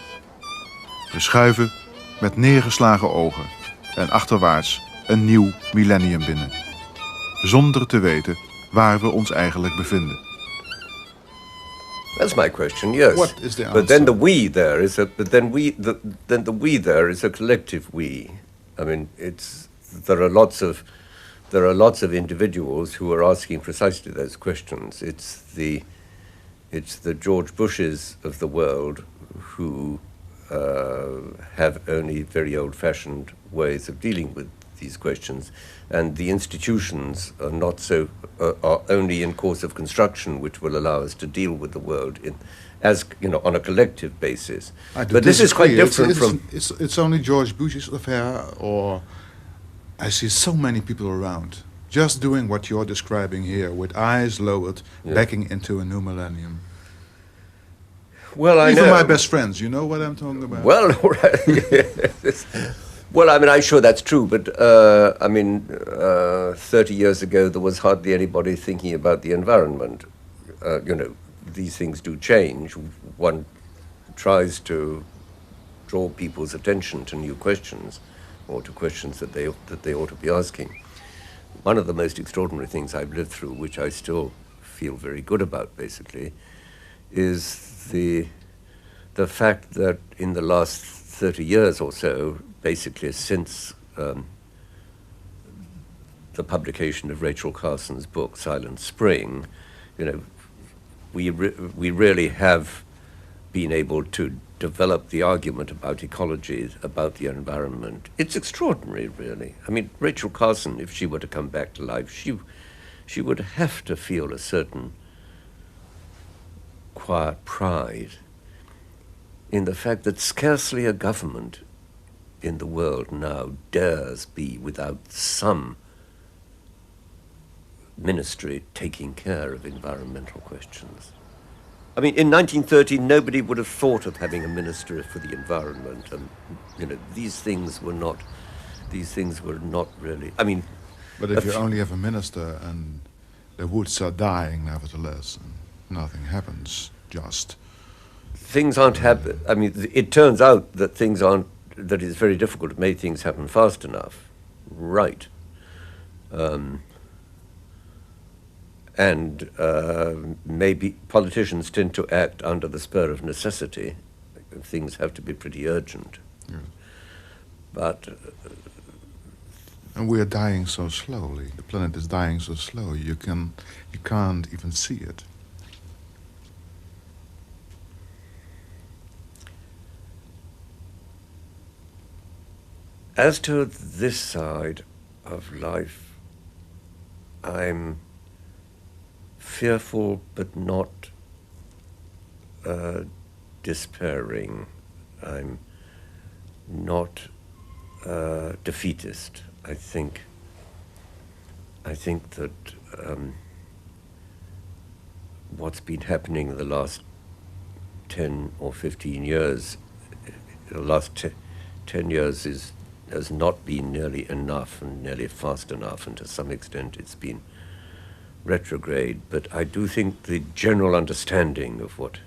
We schuiven met neergeslagen ogen en achterwaarts een nieuw millennium binnen. Zonder te weten waar we ons eigenlijk bevinden.
That's my question. Yes.
What is the answer?
But then the we there is the we there is a collective we. I mean, there are lots of individuals who are asking precisely those questions. It's the George Bushes of the world who have only very old-fashioned ways of dealing with these questions, and the institutions are only in course of construction, which will allow us to deal with the world on a collective basis. But this is quite different from.
It's only George Bush's affair, or I see so many people around just doing what you're describing here, with eyes lowered, backing into a new millennium.
Well, I
Even
know.
my best friends, you know what I'm talking about?
Well, yes. Well, I mean, I'm sure that's true, but 30 years ago there was hardly anybody thinking about the environment. These things do change. One tries to draw people's attention to new questions, or to questions that they ought to be asking. One of the most extraordinary things I've lived through, which I still feel very good about, basically, is the fact that in the last 30 years or so, basically since the publication of Rachel Carson's book Silent Spring, we really have been able to develop the argument about ecology, about the environment. It's extraordinary, really. I mean, Rachel Carson, if she were to come back to life, she would have to feel a certain quiet pride in the fact that scarcely a government in the world now dares be without some ministry taking care of environmental questions. I mean, in 1930, nobody would have thought of having a minister for the environment, and these things were not really. I mean,
But if you only have a minister and the woods are dying nevertheless, and nothing happens, just
things aren't happen. I mean, it turns out that things aren't. That it's very difficult to make things happen fast enough, right? And maybe politicians tend to act under the spur of necessity. Things have to be pretty urgent.
Yeah.
But
and we are dying so slowly. The planet is dying so slow. You can't even see it.
As to this side of life, I'm fearful but not despairing. I'm not defeatist. I think that what's been happening in the last 10 or 15 years, the last 10 years has not been nearly enough and nearly fast enough, and to some extent it's been retrograde. But I do think the general understanding of what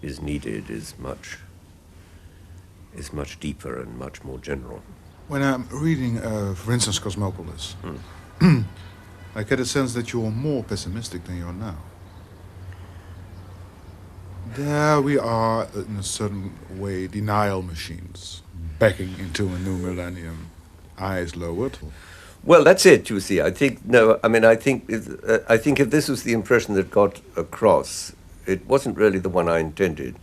is needed is much deeper and much more general.
When I'm reading, for instance, Cosmopolis, I get a sense that you're more pessimistic than you are now. There we are, in a certain way, denial machines, backing into a new millennium, eyes lowered.
Well, that's it, you see. I think if this was the impression that got across, it wasn't really the one I intended.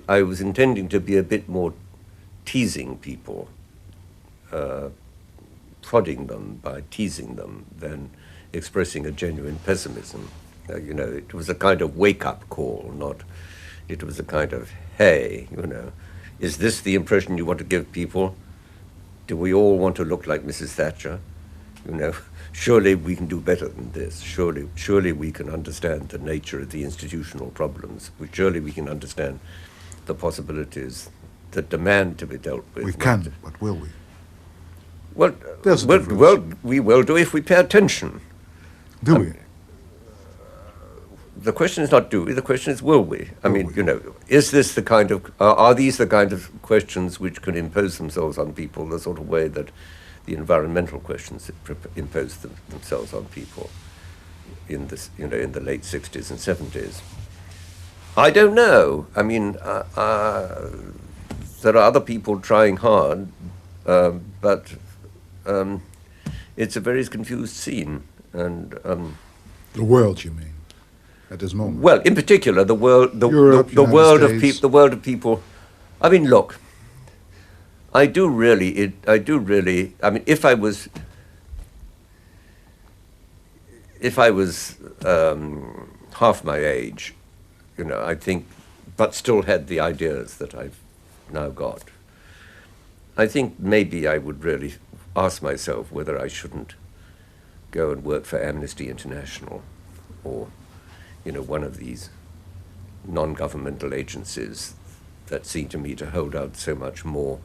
I was intending to be a bit more teasing people, prodding them by teasing them, than expressing a genuine pessimism. It was a kind of wake-up call, it was a kind of, hey, is this the impression you want to give people? Do we all want to look like Mrs. Thatcher? Surely we can do better than this. Surely we can understand the nature of the institutional problems. Surely we can understand the possibilities that demand to be dealt with.
We can, but will we?
Well, we will do if we pay attention.
Do we?
The question is not do we, the question is will we? Is this the kind of, are these the kind of questions which can impose themselves on people the sort of way that the environmental questions impose themselves on people in this, in the late 60s and 70s? I don't know. There are other people trying hard, but it's a very confused scene. And
the world, you mean? At this moment.
Well, in particular, the world, the world of people. I mean, look. I do really. I mean, if I was half my age, I think, but still had the ideas that I've now got, I think maybe I would really ask myself whether I shouldn't go and work for Amnesty International, or one of these non-governmental agencies that seem to me to hold out so much more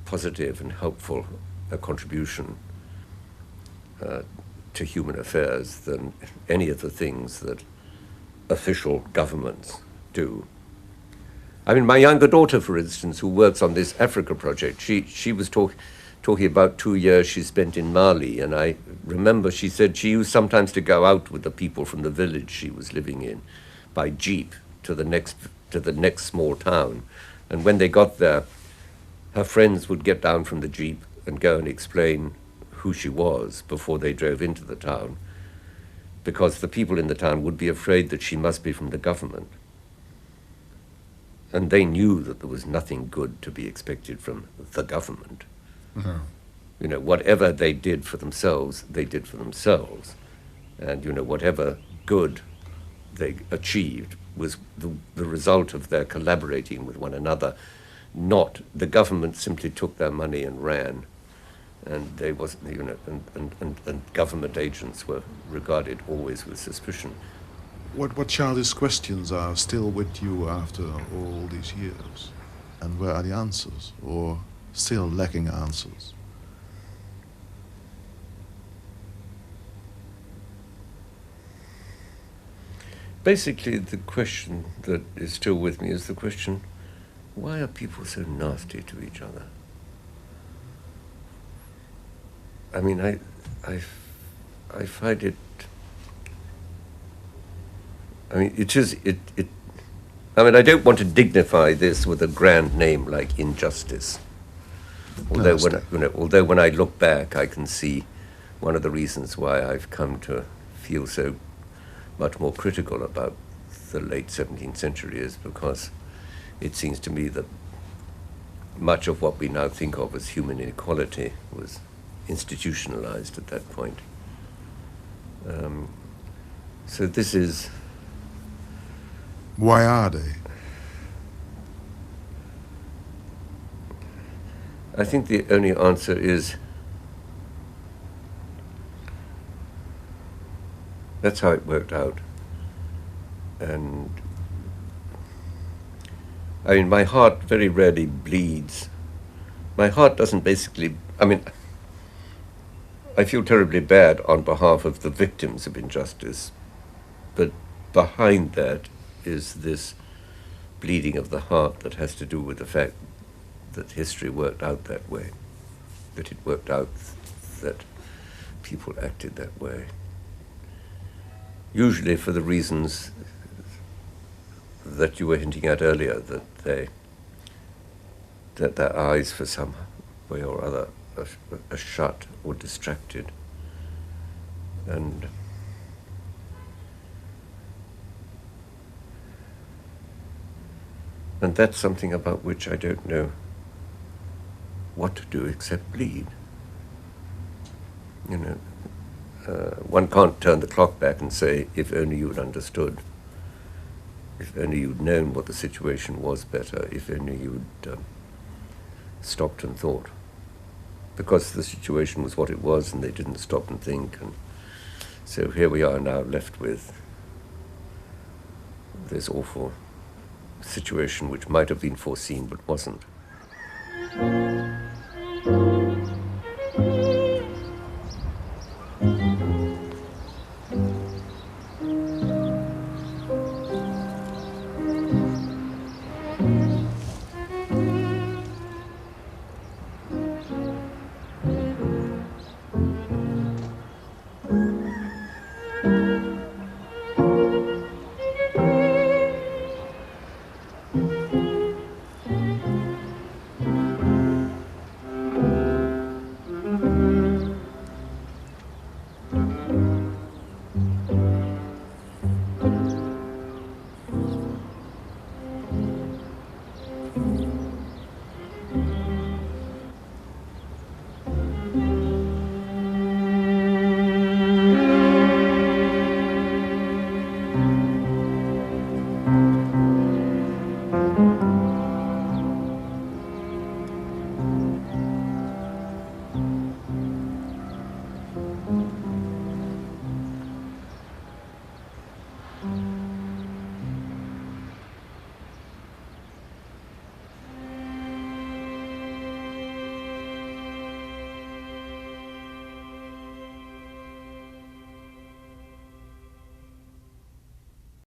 positive and helpful a contribution to human affairs than any of the things that official governments do. I mean, my younger daughter, for instance, who works on this Africa project, she was talking about 2 years she spent in Mali, and I remember she said she used sometimes to go out with the people from the village she was living in by jeep to the next small town, and when they got there, her friends would get down from the jeep and go and explain who she was before they drove into the town, because the people in the town would be afraid that she must be from the government. And they knew that there was nothing good to be expected from the government.
Mm-hmm.
Whatever they did for themselves, they did for themselves. And, whatever good they achieved was the result of their collaborating with one another. Not the government simply took their money and ran, and they wasn't, and government agents were regarded always with suspicion.
What childish questions are still with you after all these years? And where are the answers, or still lacking answers?
Basically, the question that is still with me is the question, why are people so nasty to each other? I mean, I find it, I mean, I mean, I don't want to dignify this with a grand name like injustice. Although when I look back, I can see one of the reasons why I've come to feel so much more critical about the late 17th century is because it seems to me that much of what we now think of as human inequality was institutionalized at that point. So this is...
Why are they?
I think the only answer is that's how it worked out. And I mean, my heart very rarely bleeds. My heart doesn't basically, I mean, I feel terribly bad on behalf of the victims of injustice, but behind that is this bleeding of the heart that has to do with the fact that history worked out that way, that it worked out that people acted that way. Usually for the reasons that you were hinting at earlier, that their eyes for some way or other are shut or distracted. And that's something about which I don't know what to do except bleed. You know, one can't turn the clock back and say, if only you'd understood, if only you'd known what the situation was better, if only you'd stopped and thought. Because the situation was what it was and they didn't stop and think. And so here we are now left with this awful situation which might have been foreseen but wasn't.